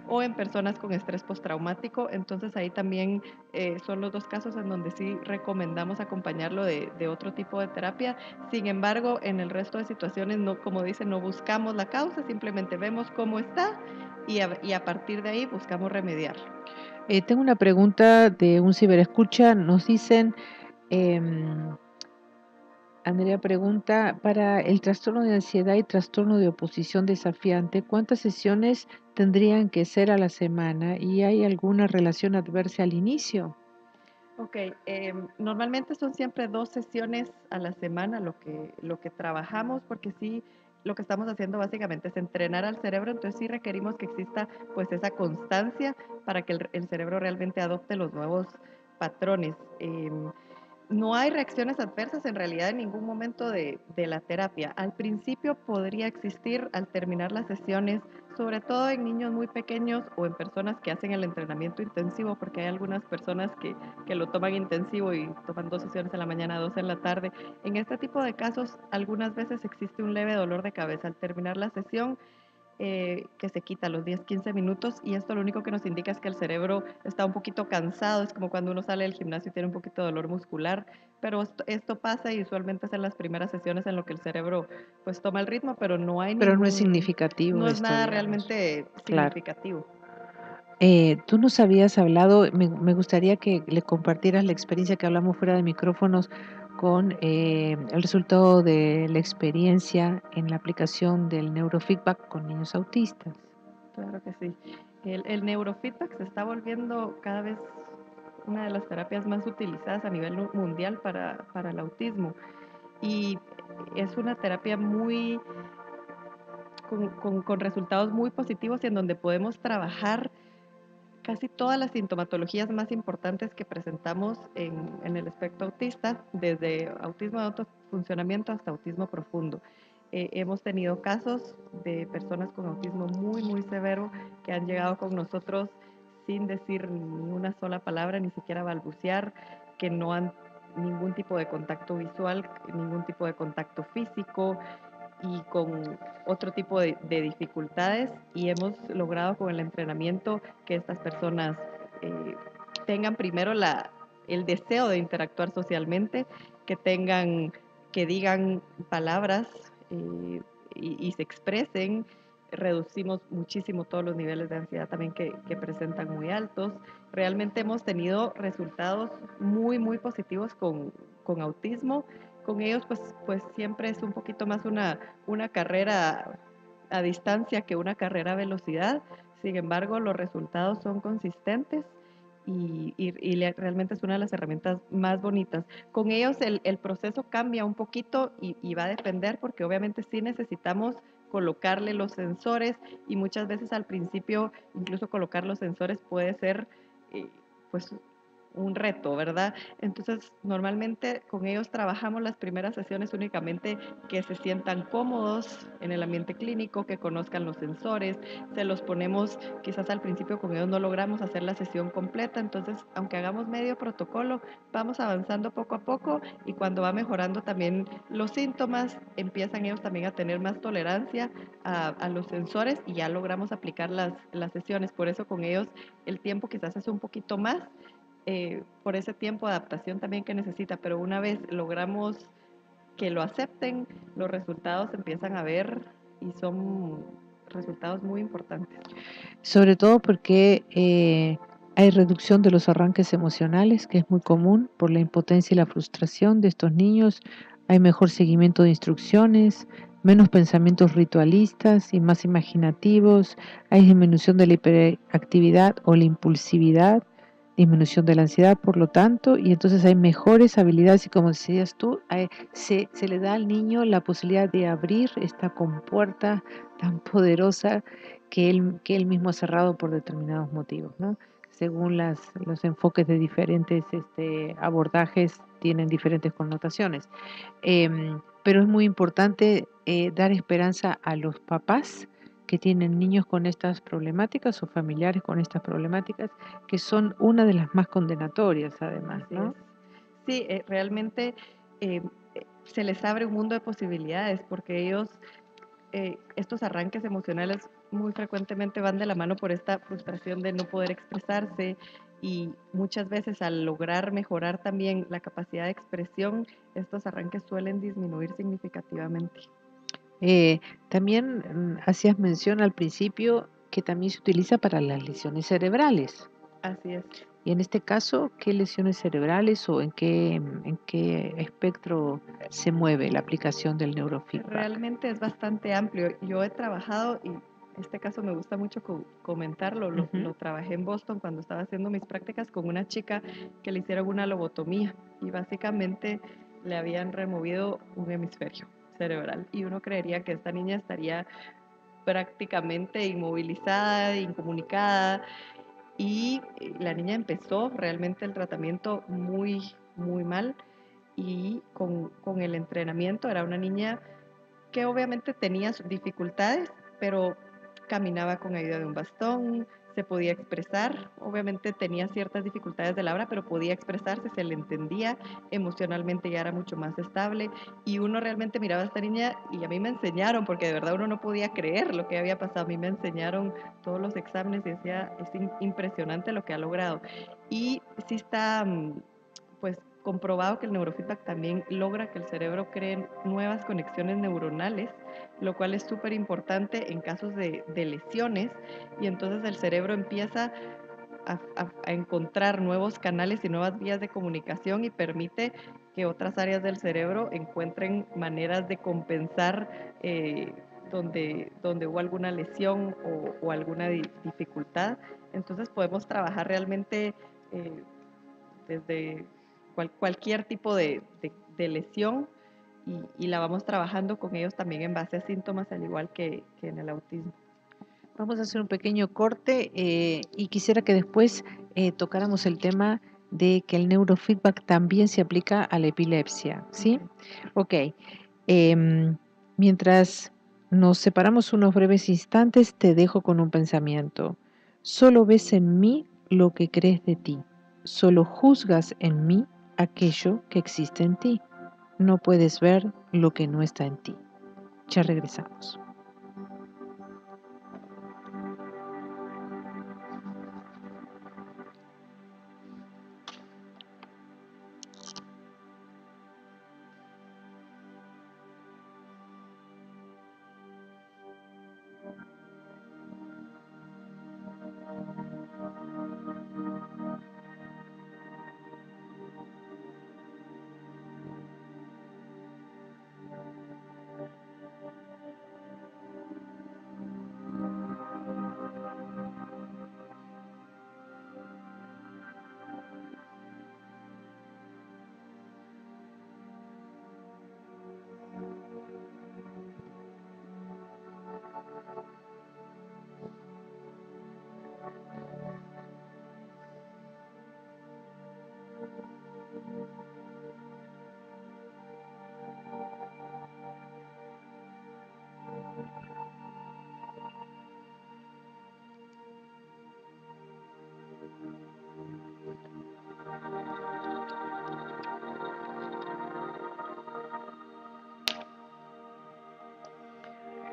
o en personas con estrés postraumático. Entonces ahí también son los dos casos en donde sí recomendamos acompañarlo de otro tipo de terapia. Sin embargo, en el resto de situaciones, no, como dicen, no buscamos la causa, simplemente vemos cómo está, y a partir de ahí buscamos remediarlo. Tengo una pregunta de un ciberescucha. Nos dicen, em, Andrea pregunta, para el trastorno de ansiedad y trastorno de oposición desafiante, ¿cuántas sesiones tendrían que ser a la semana? ¿Y hay alguna relación adversa al inicio? Ok, normalmente son siempre 2 sesiones a la semana lo que trabajamos, porque sí, lo que estamos haciendo básicamente es entrenar al cerebro, entonces sí requerimos que exista pues esa constancia para que el cerebro realmente adopte los nuevos patrones. No hay reacciones adversas en realidad en ningún momento de la terapia. Al principio podría existir al terminar las sesiones, sobre todo en niños muy pequeños o en personas que hacen el entrenamiento intensivo, porque hay algunas personas que lo toman intensivo y toman 2 sesiones en la mañana, 2 en la tarde. En este tipo de casos, algunas veces existe un leve dolor de cabeza al terminar la sesión, que se quita a los 10-15 minutos, y esto lo único que nos indica es que el cerebro está un poquito cansado, es como cuando uno sale del gimnasio y tiene un poquito de dolor muscular, pero esto pasa y usualmente es en las primeras sesiones en lo que el cerebro pues toma el ritmo, pero no hay Pero no es significativo no es esto, nada digamos. realmente Claro. significativo. Tú nos habías hablado, me gustaría que le compartieras la experiencia que hablamos fuera de micrófonos con el resultado de la experiencia en la aplicación del neurofeedback con niños autistas. Claro que sí. El neurofeedback se está volviendo cada vez una de las terapias más utilizadas a nivel mundial para el autismo, y es una terapia muy con resultados muy positivos, y en donde podemos trabajar casi todas las sintomatologías más importantes que presentamos en el espectro autista, desde autismo de alto funcionamiento hasta autismo profundo. Hemos tenido casos de personas con autismo muy, muy severo que han llegado con nosotros sin decir ni una sola palabra, ni siquiera balbucear, que no han ningún tipo de contacto visual, ningún tipo de contacto físico, y con otro tipo de dificultades, y hemos logrado con el entrenamiento que estas personas eh, tengan primero el deseo de interactuar socialmente, que tengan, que digan palabras, y se expresen. Reducimos muchísimo todos los niveles de ansiedad también que presentan muy altos. Realmente hemos tenido resultados muy, muy positivos con autismo. Con ellos pues siempre es un poquito más una carrera a distancia que una carrera a velocidad. Sin embargo, los resultados son consistentes, y realmente es una de las herramientas más bonitas. Con ellos el proceso cambia un poquito, y va a depender, porque obviamente sí necesitamos colocarle los sensores, y muchas veces al principio incluso colocar los sensores puede ser pues un reto, ¿verdad? Entonces, normalmente con ellos trabajamos las primeras sesiones únicamente que se sientan cómodos en el ambiente clínico, que conozcan los sensores, se los ponemos, quizás al principio con ellos no logramos hacer la sesión completa, entonces aunque hagamos medio protocolo, vamos avanzando poco a poco, y cuando va mejorando también los síntomas, empiezan ellos también a tener más tolerancia a los sensores, y ya logramos aplicar las sesiones. Por eso con ellos el tiempo quizás es un poquito más, por ese tiempo de adaptación también que necesita, pero una vez logramos que lo acepten, los resultados empiezan a ver, y son resultados muy importantes. Sobre todo porque hay reducción de los arranques emocionales, que es muy común por la impotencia y la frustración de estos niños. Hay mejor seguimiento de instrucciones, menos pensamientos ritualistas y más imaginativos. Hay disminución de la hiperactividad o la impulsividad, disminución de la ansiedad, por lo tanto, y entonces hay mejores habilidades, y como decías tú, se le da al niño la posibilidad de abrir esta compuerta tan poderosa que él mismo ha cerrado por determinados motivos, ¿no? Según los enfoques de diferentes abordajes, tienen diferentes connotaciones. Pero es muy importante dar esperanza a los papás que tienen niños con estas problemáticas o familiares con estas problemáticas, que son una de las más condenatorias, además, Así ¿no? es. Sí, realmente eh, se les abre un mundo de posibilidades, porque ellos, estos arranques emocionales muy frecuentemente van de la mano por esta frustración de no poder expresarse, y muchas veces al lograr mejorar también la capacidad de expresión, estos arranques suelen disminuir significativamente. Eh, También hacías mención al principio que también se utiliza para las lesiones cerebrales. Así es. Y en este caso, ¿qué lesiones cerebrales o en qué espectro se mueve la aplicación del neurofeedback? Realmente es bastante amplio. Yo he trabajado, y este caso me gusta mucho comentarlo, lo trabajé en Boston cuando estaba haciendo mis prácticas con una chica que le hicieron una lobotomía y básicamente le habían removido un hemisferio cerebral y uno creería que esta niña estaría prácticamente inmovilizada, incomunicada y la niña empezó realmente el tratamiento muy, muy mal y con el entrenamiento era una niña que obviamente tenía sus dificultades, pero caminaba con ayuda de un bastón, se podía expresar, obviamente tenía ciertas dificultades del habla, pero podía expresarse, se le entendía, emocionalmente ya era mucho más estable y uno realmente miraba a esta niña y a mí me enseñaron, porque de verdad uno no podía creer lo que había pasado, a mí me enseñaron todos los exámenes y decía, es impresionante lo que ha logrado. Y sí está, pues comprobado que el neurofeedback también logra que el cerebro cree nuevas conexiones neuronales, lo cual es súper importante en casos de lesiones y entonces el cerebro empieza a encontrar nuevos canales y nuevas vías de comunicación y permite que otras áreas del cerebro encuentren maneras de compensar donde hubo alguna lesión o alguna dificultad. Entonces podemos trabajar realmente desde cualquier tipo de lesión y la vamos trabajando con ellos también en base a síntomas, al igual que en el autismo. Vamos a hacer un pequeño corte y quisiera que después tocáramos el tema de que el neurofeedback también se aplica a la epilepsia, ¿sí? Ok. Mientras nos separamos unos breves instantes, te dejo con un pensamiento. Solo ves en mí lo que crees de ti. Solo juzgas en mí aquello que existe en ti. No puedes ver lo que no está en ti. Ya regresamos.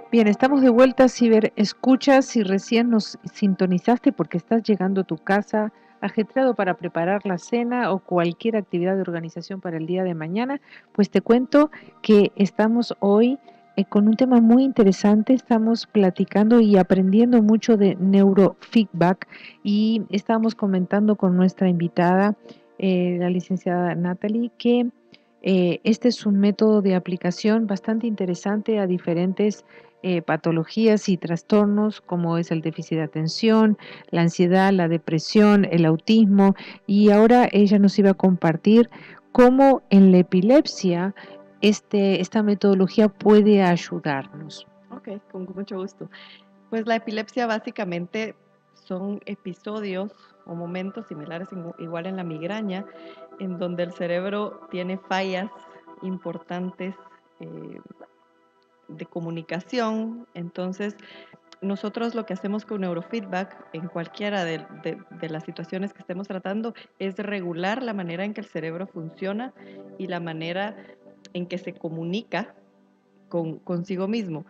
Bien, estamos de vuelta, Ciber Escuchas. Si recién nos sintonizaste porque estás llegando a tu casa ajetreado para preparar la cena o cualquier actividad de organización para el día de mañana, pues te cuento que estamos hoy con un tema muy interesante. Estamos platicando y aprendiendo mucho de neurofeedback y estábamos comentando con nuestra invitada, la licenciada Natalie, que este es un método de aplicación bastante interesante a diferentes patologías y trastornos como es el déficit de atención, la ansiedad, la depresión, el autismo, y ahora ella nos iba a compartir cómo en la epilepsia esta metodología puede ayudarnos. Ok, con mucho gusto. Pues la epilepsia básicamente son episodios o momentos similares igual en la migraña, en donde el cerebro tiene fallas importantes de comunicación. Entonces, nosotros lo que hacemos con neurofeedback en cualquiera de las situaciones que estemos tratando es regular la manera en que el cerebro funciona y la manera en que se comunica consigo mismo.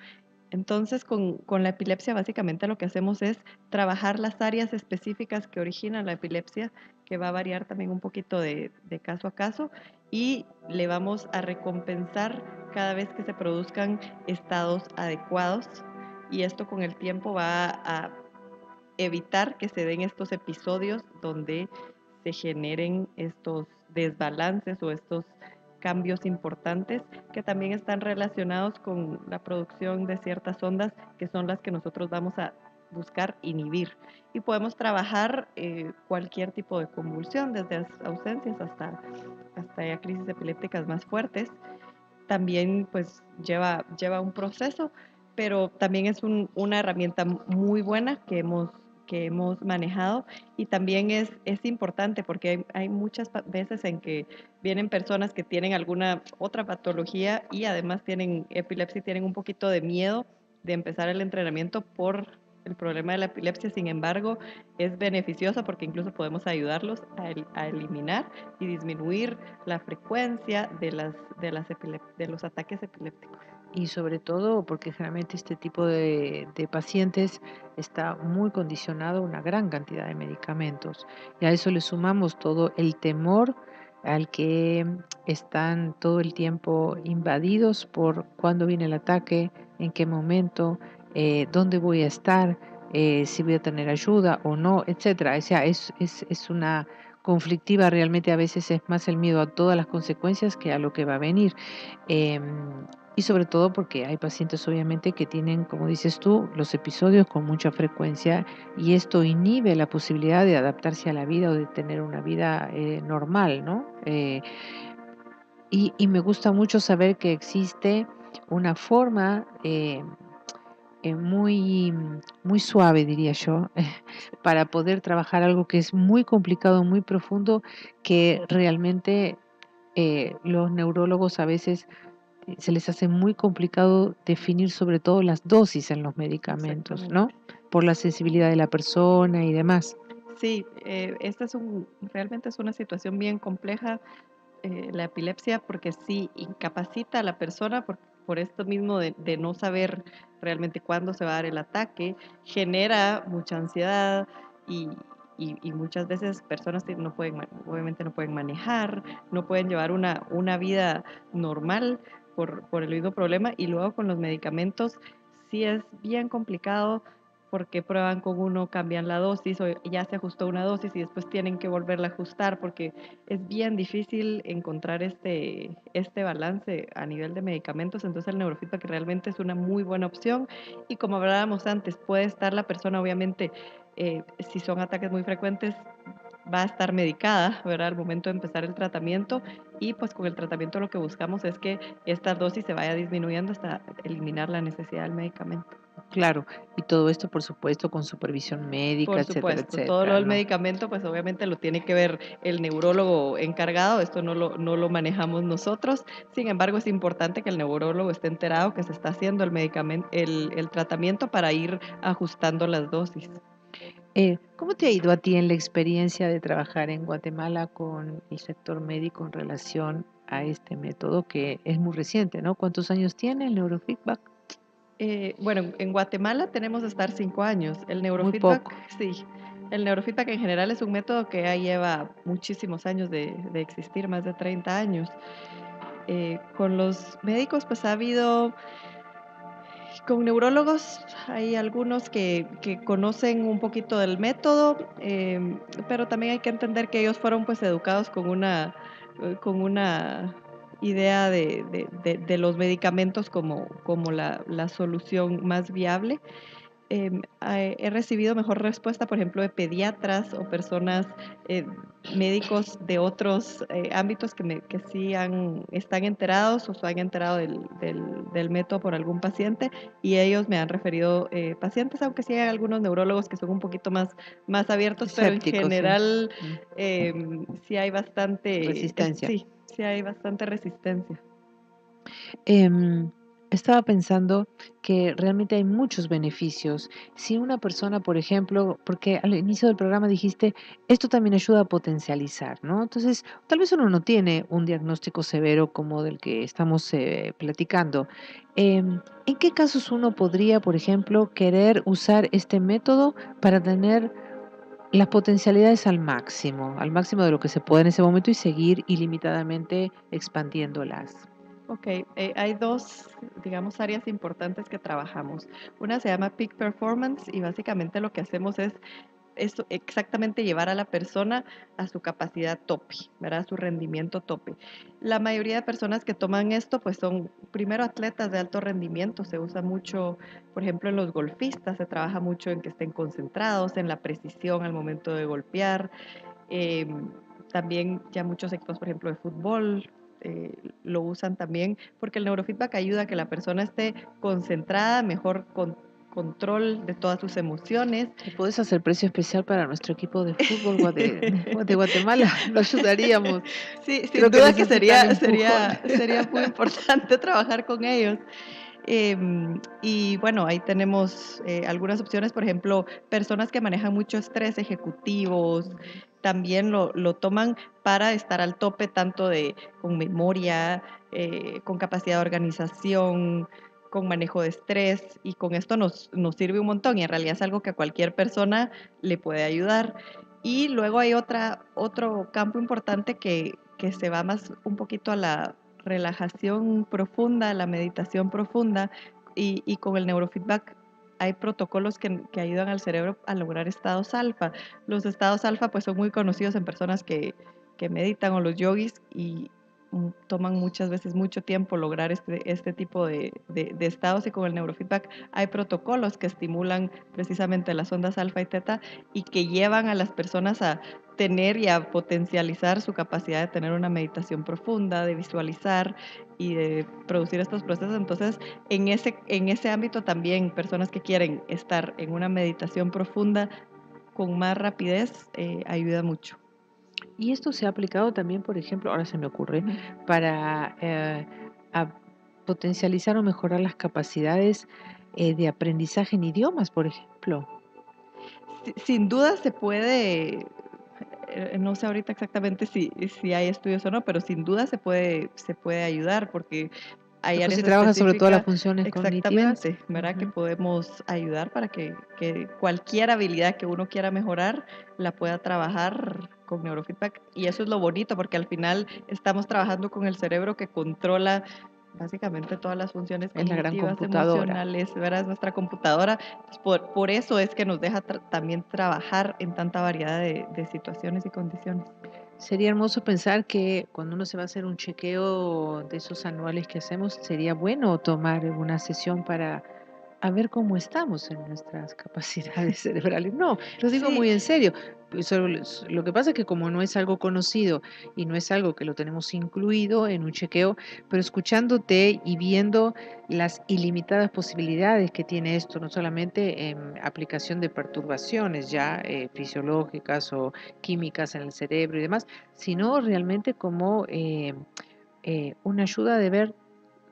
Entonces, con la epilepsia básicamente lo que hacemos es trabajar las áreas específicas que originan la epilepsia, que va a variar también un poquito de caso a caso, y le vamos a recompensar cada vez que se produzcan estados adecuados, y esto con el tiempo va a evitar que se den estos episodios donde se generen estos desbalances o estos cambios importantes que también están relacionados con la producción de ciertas ondas que son las que nosotros vamos a buscar inhibir. Y podemos trabajar cualquier tipo de convulsión, desde ausencias hasta ya crisis epilépticas más fuertes. También pues lleva un proceso, pero también es una herramienta muy buena que hemos manejado, y también es importante porque hay muchas veces en que vienen personas que tienen alguna otra patología y además tienen epilepsia y tienen un poquito de miedo de empezar el entrenamiento por el problema de la epilepsia. Sin embargo, es beneficiosa porque incluso podemos ayudarlos a eliminar y disminuir la frecuencia de los ataques epilépticos. Y sobre todo porque generalmente este tipo de pacientes está muy condicionado a una gran cantidad de medicamentos. Y a eso le sumamos todo el temor al que están todo el tiempo invadidos por cuándo viene el ataque, en qué momento, dónde voy a estar, si voy a tener ayuda o no, etcétera. O sea, es una conflictiva, realmente a veces es más el miedo a todas las consecuencias que a lo que va a venir. Y sobre todo porque hay pacientes obviamente que tienen, como dices tú, los episodios con mucha frecuencia, y esto inhibe la posibilidad de adaptarse a la vida o de tener una vida normal, ¿no? Y me gusta mucho saber que existe una forma muy, muy suave, diría yo, para poder trabajar algo que es muy complicado, muy profundo, que realmente los neurólogos a veces se les hace muy complicado definir sobre todo las dosis en los medicamentos, ¿no? Por la sensibilidad de la persona y demás. Sí, esta realmente es una situación bien compleja, la epilepsia, porque sí incapacita a la persona por esto mismo de no saber realmente cuándo se va a dar el ataque, genera mucha ansiedad y, y muchas veces personas que obviamente no pueden manejar, no pueden llevar una vida normal por el mismo problema, y luego con los medicamentos sí es bien complicado porque prueban con uno, cambian la dosis o ya se ajustó una dosis y después tienen que volverla a ajustar, porque es bien difícil encontrar este balance a nivel de medicamentos. Entonces el neurofeedback realmente es una muy buena opción, y como hablábamos antes, puede estar la persona obviamente, si son ataques muy frecuentes, va a estar medicada, ¿verdad? Al momento de empezar el tratamiento, y pues con el tratamiento lo que buscamos es que esta dosis se vaya disminuyendo hasta eliminar la necesidad del medicamento. Claro, y todo esto, por supuesto, con supervisión médica, Por etcétera, supuesto, todo lo etcétera, del ¿no? medicamento, pues obviamente lo tiene que ver el neurólogo encargado, esto no lo manejamos nosotros. Sin embargo, es importante que el neurólogo esté enterado que se está haciendo el tratamiento para ir ajustando las dosis. ¿Cómo te ha ido a ti en la experiencia de trabajar en Guatemala con el sector médico en relación a este método que es muy reciente, ¿no? ¿Cuántos años tiene el neurofeedback? Bueno, en Guatemala tenemos de estar 5 años. El Muy neurofeedback, poco. sí. El neurofeedback en general es un método que ya lleva muchísimos años de existir, más de 30 años. Con los médicos, pues ha habido, con neurólogos, hay algunos que conocen un poquito del método, pero también hay que entender que ellos fueron pues educados con una idea de los medicamentos como la solución más viable. He recibido mejor respuesta, por ejemplo, de pediatras o personas, eh, médicos de otros ámbitos que sí están enterados o se han enterado del método por algún paciente, y ellos me han referido pacientes, aunque sí hay algunos neurólogos que son un poquito más abiertos, pero en Escépticos, sí. general sí hay bastante, Resistencia. sí hay bastante resistencia. Em, Estaba pensando que realmente hay muchos beneficios. Si una persona, por ejemplo, porque al inicio del programa dijiste, esto también ayuda a potencializar, ¿no? Entonces, tal vez uno no tiene un diagnóstico severo como del que estamos platicando. ¿En qué casos uno podría, por ejemplo, querer usar este método para tener las potencialidades al máximo de lo que se puede en ese momento y seguir ilimitadamente expandiéndolas? Ok, hay dos, digamos, áreas importantes que trabajamos. Una se llama Peak Performance, y básicamente lo que hacemos es es exactamente llevar a la persona a su capacidad tope, ¿verdad? A su rendimiento tope. La mayoría de personas que toman esto pues son primero atletas de alto rendimiento, se usa mucho, por ejemplo, en los golfistas, se trabaja mucho en que estén concentrados, en la precisión al momento de golpear. Eh, También ya muchos equipos, por ejemplo, de fútbol, lo usan también porque el neurofeedback ayuda a que la persona esté concentrada, mejor control de todas sus emociones. ¿Puedes hacer precio especial para nuestro equipo de fútbol de Guatemala? Lo ayudaríamos. Sí, Creo sin que duda que necesitan empujón. sería muy importante trabajar con ellos. Y bueno, ahí tenemos algunas opciones, por ejemplo, personas que manejan mucho estrés, ejecutivos, también lo toman para estar al tope tanto con memoria, con capacidad de organización, con manejo de estrés, y con esto nos sirve un montón y en realidad es algo que a cualquier persona le puede ayudar. Y luego hay otro campo importante que se va más un poquito a la relajación profunda, la meditación profunda, y con el neurofeedback hay protocolos que ayudan al cerebro a lograr estados alfa. Los estados alfa pues son muy conocidos en personas que meditan o los yogis y toman muchas veces mucho tiempo lograr este tipo de estados, y con el neurofeedback hay protocolos que estimulan precisamente las ondas alfa y teta y que llevan a las personas a tener y a potencializar su capacidad de tener una meditación profunda, de visualizar y de producir estos procesos. Entonces, en ese ámbito también, personas que quieren estar en una meditación profunda con más rapidez, ayuda mucho. Y esto se ha aplicado también, por ejemplo, ahora se me ocurre, para potencializar o mejorar las capacidades de aprendizaje en idiomas, por ejemplo. Sin duda se puede, no sé ahorita exactamente si hay estudios o no, pero sin duda se puede ayudar porque hay Pues áreas si trabaja sobre todo las específicas, funciones cognitivas. exactamente, ¿verdad? Que podemos ayudar para que cualquier habilidad que uno quiera mejorar la pueda trabajar con neurofeedback. Y eso es lo bonito, porque al final estamos trabajando con el cerebro que controla básicamente todas las funciones Es la gran cognitivas, computadora. emocionales, ¿verdad? Es nuestra computadora. Por eso es que nos deja también trabajar en tanta variedad de situaciones y condiciones. Sería hermoso pensar que cuando uno se va a hacer un chequeo de esos anuales que hacemos, sería bueno tomar una sesión para a ver cómo estamos en nuestras capacidades cerebrales. No, lo digo Sí, muy en serio. Lo que pasa es que como no es algo conocido y no es algo que lo tenemos incluido en un chequeo, pero escuchándote y viendo las ilimitadas posibilidades que tiene esto, no solamente en aplicación de perturbaciones ya fisiológicas o químicas en el cerebro y demás, sino realmente como una ayuda de ver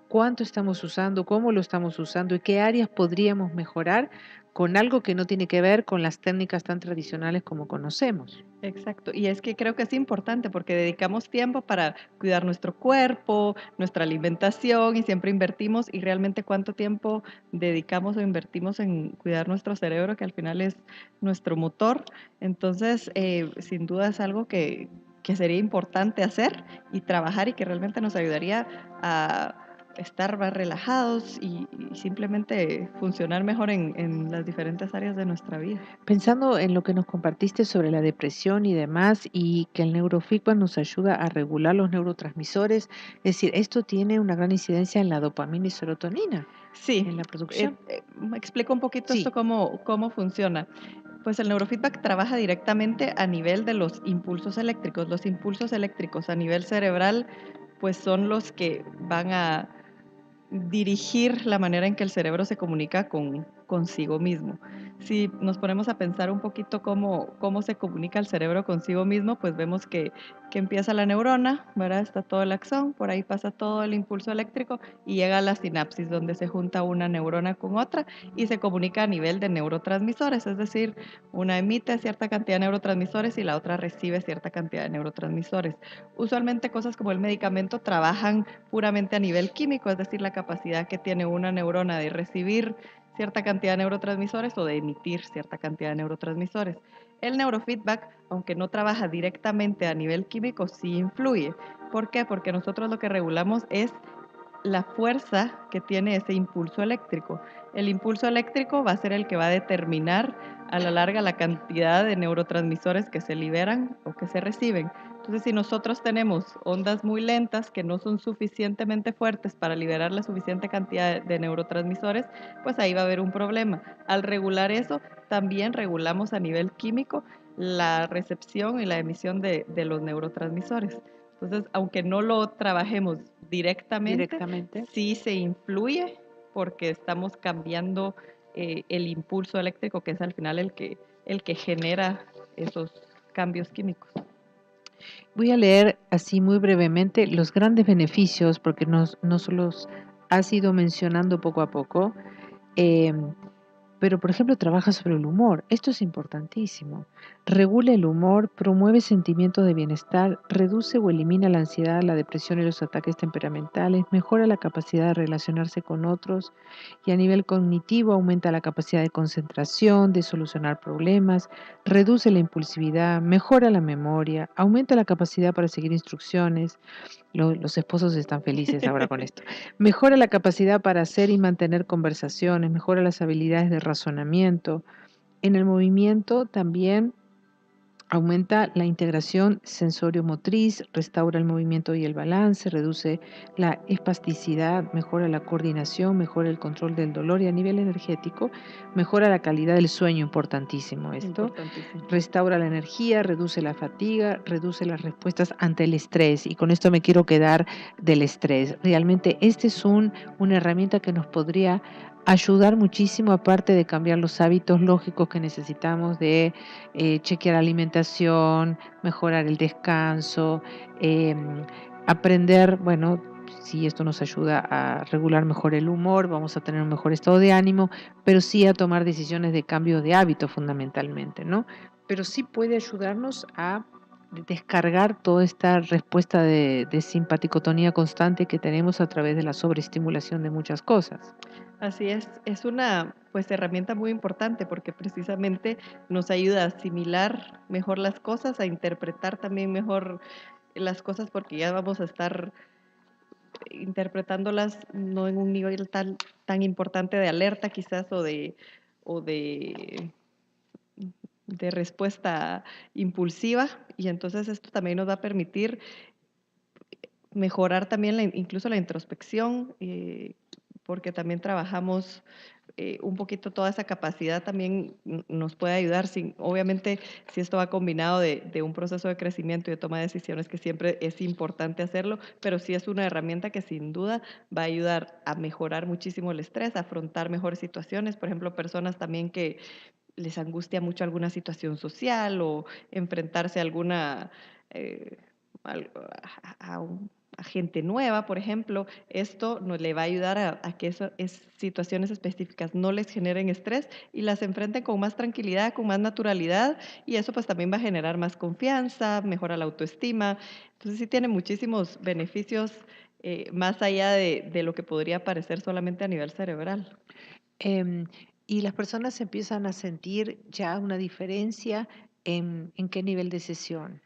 cuánto estamos usando, cómo lo estamos usando y qué áreas podríamos mejorar con algo que no tiene que ver con las técnicas tan tradicionales como conocemos. exacto. Y es que creo que es importante porque dedicamos tiempo para cuidar nuestro cuerpo, nuestra alimentación, y siempre invertimos, y realmente cuánto tiempo dedicamos o invertimos en cuidar nuestro cerebro, que al final es nuestro motor. Entonces, sin duda es algo que sería importante hacer y trabajar, y que realmente nos ayudaría a estar más relajados y simplemente funcionar mejor en las diferentes áreas de nuestra vida. Pensando en lo que nos compartiste sobre la depresión y demás, y que el neurofeedback nos ayuda a regular los neurotransmisores, es decir, esto tiene una gran incidencia en la dopamina y serotonina, Sí, en la producción. me explico un poquito Sí. esto cómo funciona. Pues el neurofeedback trabaja directamente a nivel de los impulsos eléctricos. Los impulsos eléctricos a nivel cerebral, pues son los que van a dirigir la manera en que el cerebro se comunica consigo mismo. Si nos ponemos a pensar un poquito cómo se comunica el cerebro consigo mismo, pues vemos que empieza la neurona, ¿verdad? Está todo el axón, por ahí pasa todo el impulso eléctrico y llega a la sinapsis, donde se junta una neurona con otra y se comunica a nivel de neurotransmisores, es decir, una emite cierta cantidad de neurotransmisores y la otra recibe cierta cantidad de neurotransmisores. Usualmente cosas como el medicamento trabajan puramente a nivel químico, es decir, la capacidad que tiene una neurona de recibir cierta cantidad de neurotransmisores o de emitir cierta cantidad de neurotransmisores. El neurofeedback, aunque no trabaja directamente a nivel químico, sí influye. ¿Por qué? Porque nosotros lo que regulamos es la fuerza que tiene ese impulso eléctrico. El impulso eléctrico va a ser el que va a determinar a la larga la cantidad de neurotransmisores que se liberan o que se reciben. Entonces, si nosotros tenemos ondas muy lentas que no son suficientemente fuertes para liberar la suficiente cantidad de neurotransmisores, pues ahí va a haber un problema. Al regular eso, también regulamos a nivel químico la recepción y la emisión de los neurotransmisores. Entonces, aunque no lo trabajemos directamente, sí se influye porque estamos cambiando el impulso eléctrico, que es al final el que genera esos cambios químicos. Voy a leer así muy brevemente los grandes beneficios, porque nos los has ido mencionando poco a poco. Eh, pero, por ejemplo, trabaja sobre el humor. Esto es importantísimo. Regula el humor, promueve sentimientos de bienestar, reduce o elimina la ansiedad, la depresión y los ataques temperamentales, mejora la capacidad de relacionarse con otros y a nivel cognitivo aumenta la capacidad de concentración, de solucionar problemas, reduce la impulsividad, mejora la memoria, aumenta la capacidad para seguir instrucciones. Los esposos están felices ahora con esto. Mejora la capacidad para hacer y mantener conversaciones, mejora las habilidades de razonamiento. En el movimiento también aumenta la integración sensorio-motriz, restaura el movimiento y el balance, reduce la espasticidad, mejora la coordinación, mejora el control del dolor y a nivel energético mejora la calidad del sueño, importantísimo esto. Restaura la energía, reduce la fatiga, reduce las respuestas ante el estrés y con esto me quiero quedar del estrés. Realmente este es una herramienta que nos podría ayudar muchísimo, aparte de cambiar los hábitos lógicos que necesitamos de chequear alimentación, mejorar el descanso, aprender, bueno, si esto nos ayuda a regular mejor el humor, vamos a tener un mejor estado de ánimo, pero sí a tomar decisiones de cambio de hábito fundamentalmente, ¿no? Pero sí puede ayudarnos a descargar toda esta respuesta de simpaticotonía constante que tenemos a través de la sobreestimulación de muchas cosas. Así es una pues herramienta muy importante porque precisamente nos ayuda a asimilar mejor las cosas, a interpretar también mejor las cosas porque ya vamos a estar interpretándolas no en un nivel tan importante de alerta quizás o de respuesta impulsiva y entonces esto también nos va a permitir mejorar también incluso la introspección, porque también trabajamos un poquito toda esa capacidad también nos puede ayudar. Obviamente, si esto va combinado de un proceso de crecimiento y de toma de decisiones, que siempre es importante hacerlo, pero sí es una herramienta que sin duda va a ayudar a mejorar muchísimo el estrés, a afrontar mejores situaciones. Por ejemplo, personas también que les angustia mucho alguna situación social o enfrentarse a alguna... a gente nueva, por ejemplo, esto nos le va a ayudar a que situaciones específicas no les generen estrés y las enfrenten con más tranquilidad, con más naturalidad y eso pues también va a generar más confianza, mejora la autoestima. Entonces sí tiene muchísimos beneficios más allá de lo que podría parecer solamente a nivel cerebral. Em, y las personas empiezan a sentir ya una diferencia en qué nivel de sesión.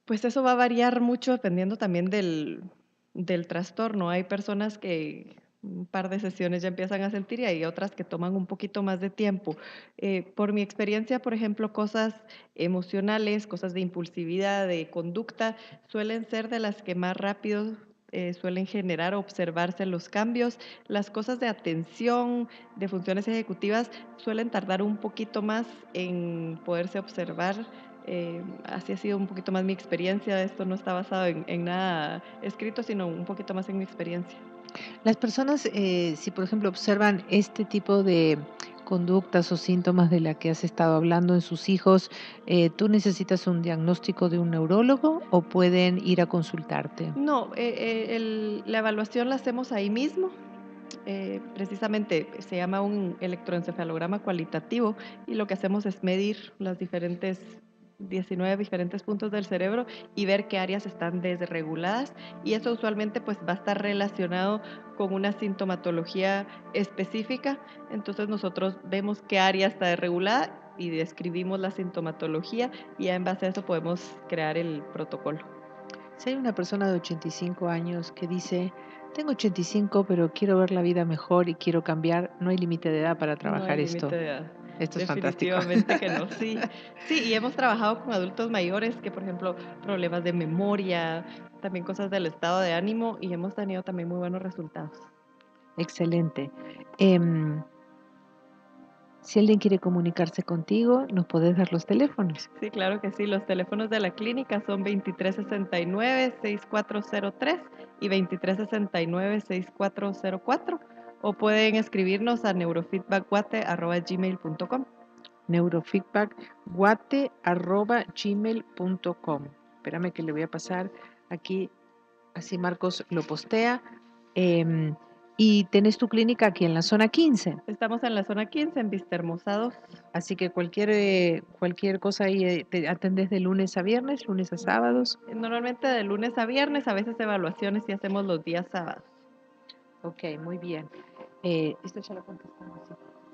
Pues eso va a variar mucho dependiendo también del trastorno. Hay personas que un par de sesiones ya empiezan a sentir y hay otras que toman un poquito más de tiempo. Por mi experiencia, por ejemplo, cosas emocionales, cosas de impulsividad, de conducta, suelen ser de las que más rápido suelen generar o observarse los cambios. Las cosas de atención, de funciones ejecutivas, suelen tardar un poquito más en poderse observar. Así ha sido un poquito más mi experiencia. Esto no está basado en nada escrito, sino un poquito más en mi experiencia. Las personas, si por ejemplo observan este tipo de conductas o síntomas de la que has estado hablando en sus hijos, ¿tú necesitas un diagnóstico de un neurólogo o pueden ir a consultarte? No, la evaluación la hacemos ahí mismo. Precisamente se llama un electroencefalograma cualitativo y lo que hacemos es medir las 19 diferentes puntos del cerebro y ver qué áreas están desreguladas y eso usualmente pues va a estar relacionado con una sintomatología específica. Entonces nosotros vemos qué área está desregulada y describimos la sintomatología y ya en base a eso podemos crear el protocolo. Si hay una persona de 85 años que dice, Tengo 85, pero quiero ver la vida mejor y quiero cambiar. No hay límite de edad para trabajar No hay esto. límite de edad. Esto es fantástico. Definitivamente que no, sí. Sí, y hemos trabajado con adultos mayores que, por ejemplo, problemas de memoria, también cosas del estado de ánimo, y hemos tenido también muy buenos resultados. Excelente. Si alguien quiere comunicarse contigo, ¿nos podés dar los teléfonos? Sí, claro que sí. Los teléfonos de la clínica son 2369-6403 y 2369-6404, o pueden escribirnos a neurofeedbackguate@gmail.com. neurofeedbackguate@gmail.com. Espérame que le voy a pasar aquí, así Marcos lo postea. Y tenés tu clínica aquí en la zona 15. Estamos en la zona 15, en Vista Hermosa 2. Así que cualquier cosa ahí te atendés de lunes a viernes, lunes a sábados. Normalmente de lunes a viernes, a veces evaluaciones y hacemos los días sábados. Ok, muy bien. Esto ya lo contestamos,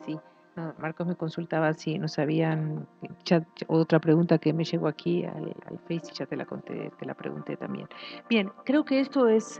sí. No, Marcos me consultaba si nos habían, otra pregunta que me llegó aquí al Face y ya te la pregunté también. Bien, creo que esto es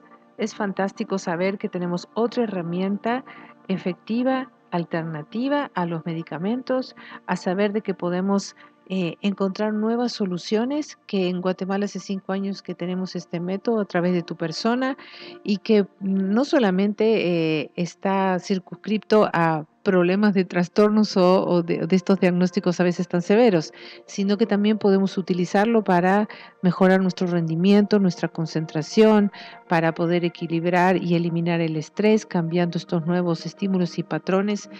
fantástico saber que tenemos otra herramienta efectiva, alternativa a los medicamentos, a saber de que podemos encontrar nuevas soluciones, que en Guatemala hace 5 años que tenemos este método a través de tu persona y que no solamente está circunscripto a problemas de trastornos o de estos diagnósticos a veces tan severos, sino que también podemos utilizarlo para mejorar nuestro rendimiento, nuestra concentración, para poder equilibrar y eliminar el estrés, cambiando estos nuevos estímulos y patrones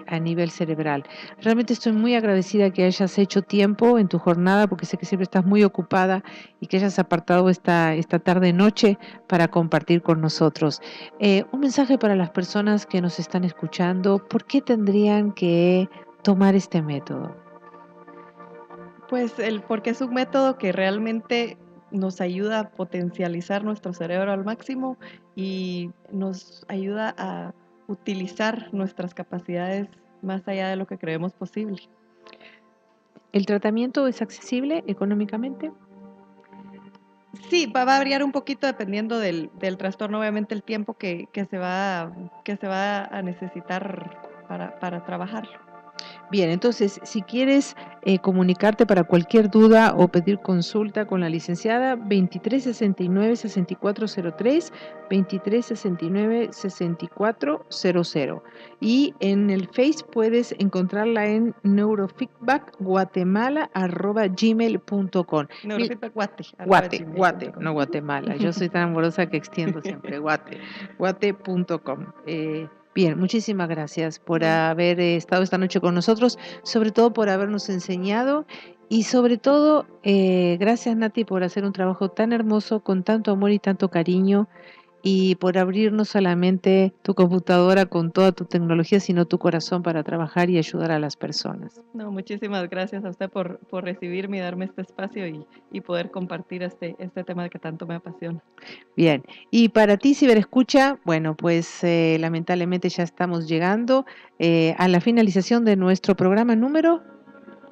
a nivel cerebral. Realmente estoy muy agradecida que hayas hecho tiempo en tu jornada, porque sé que siempre estás muy ocupada, y que hayas apartado esta tarde-noche para compartir con nosotros. Un mensaje para las personas que nos están escuchando: ¿por qué tendrían que tomar este método? Pues porque es un método que realmente nos ayuda a potencializar nuestro cerebro al máximo y nos ayuda a utilizar nuestras capacidades más allá de lo que creemos posible. ¿El tratamiento es accesible económicamente? Sí, va a variar un poquito dependiendo del trastorno, obviamente el tiempo que se va a necesitar para trabajarlo. Bien, entonces, si quieres comunicarte para cualquier duda o pedir consulta con la licenciada, 2369-6403, 2369-6400. Y en el Face puedes encontrarla en neurofeedbackguatemala@gmail.com. Neurofeedback Guate, no Guatemala. Yo soy tan amorosa que extiendo siempre. Guate.com. Bien, muchísimas gracias por haber estado esta noche con nosotros, sobre todo por habernos enseñado y sobre todo, gracias Nati por hacer un trabajo tan hermoso, con tanto amor y tanto cariño, y por abrir no solamente tu computadora con toda tu tecnología, sino tu corazón para trabajar y ayudar a las personas. No, muchísimas gracias a usted por recibirme y darme este espacio y poder compartir este tema que tanto me apasiona. Bien, y para ti, ciberescucha, bueno, pues lamentablemente ya estamos llegando a la finalización de nuestro programa número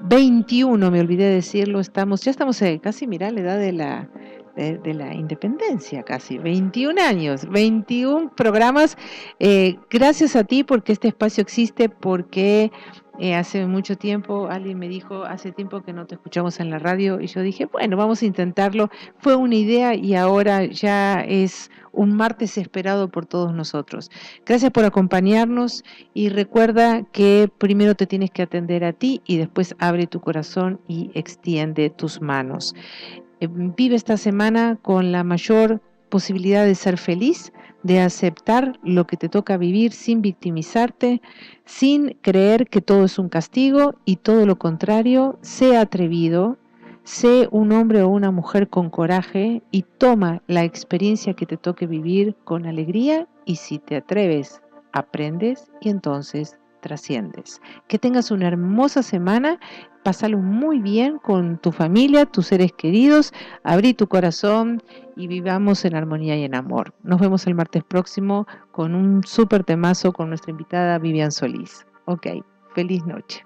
21, me olvidé decirlo, ya estamos casi, mira, la edad de la independencia, casi 21 años, 21 programas. Gracias a ti porque este espacio existe, porque hace mucho tiempo alguien me dijo, hace tiempo que no te escuchamos en la radio, y yo dije, bueno, vamos a intentarlo. Fue una idea y ahora ya es un martes esperado por todos nosotros. Gracias por acompañarnos y recuerda que primero te tienes que atender a ti y después abre tu corazón y extiende tus manos. Vive esta semana con la mayor posibilidad de ser feliz, de aceptar lo que te toca vivir sin victimizarte, sin creer que todo es un castigo, y todo lo contrario. Sé atrevido, sé un hombre o una mujer con coraje y toma la experiencia que te toque vivir con alegría, y si te atreves, aprendes y entonces trasciendes. Que tengas una hermosa semana. Pásalo muy bien con tu familia, tus seres queridos, abrí tu corazón y vivamos en armonía y en amor. Nos vemos el martes próximo con un súper temazo con nuestra invitada Vivian Solís. Ok, feliz noche.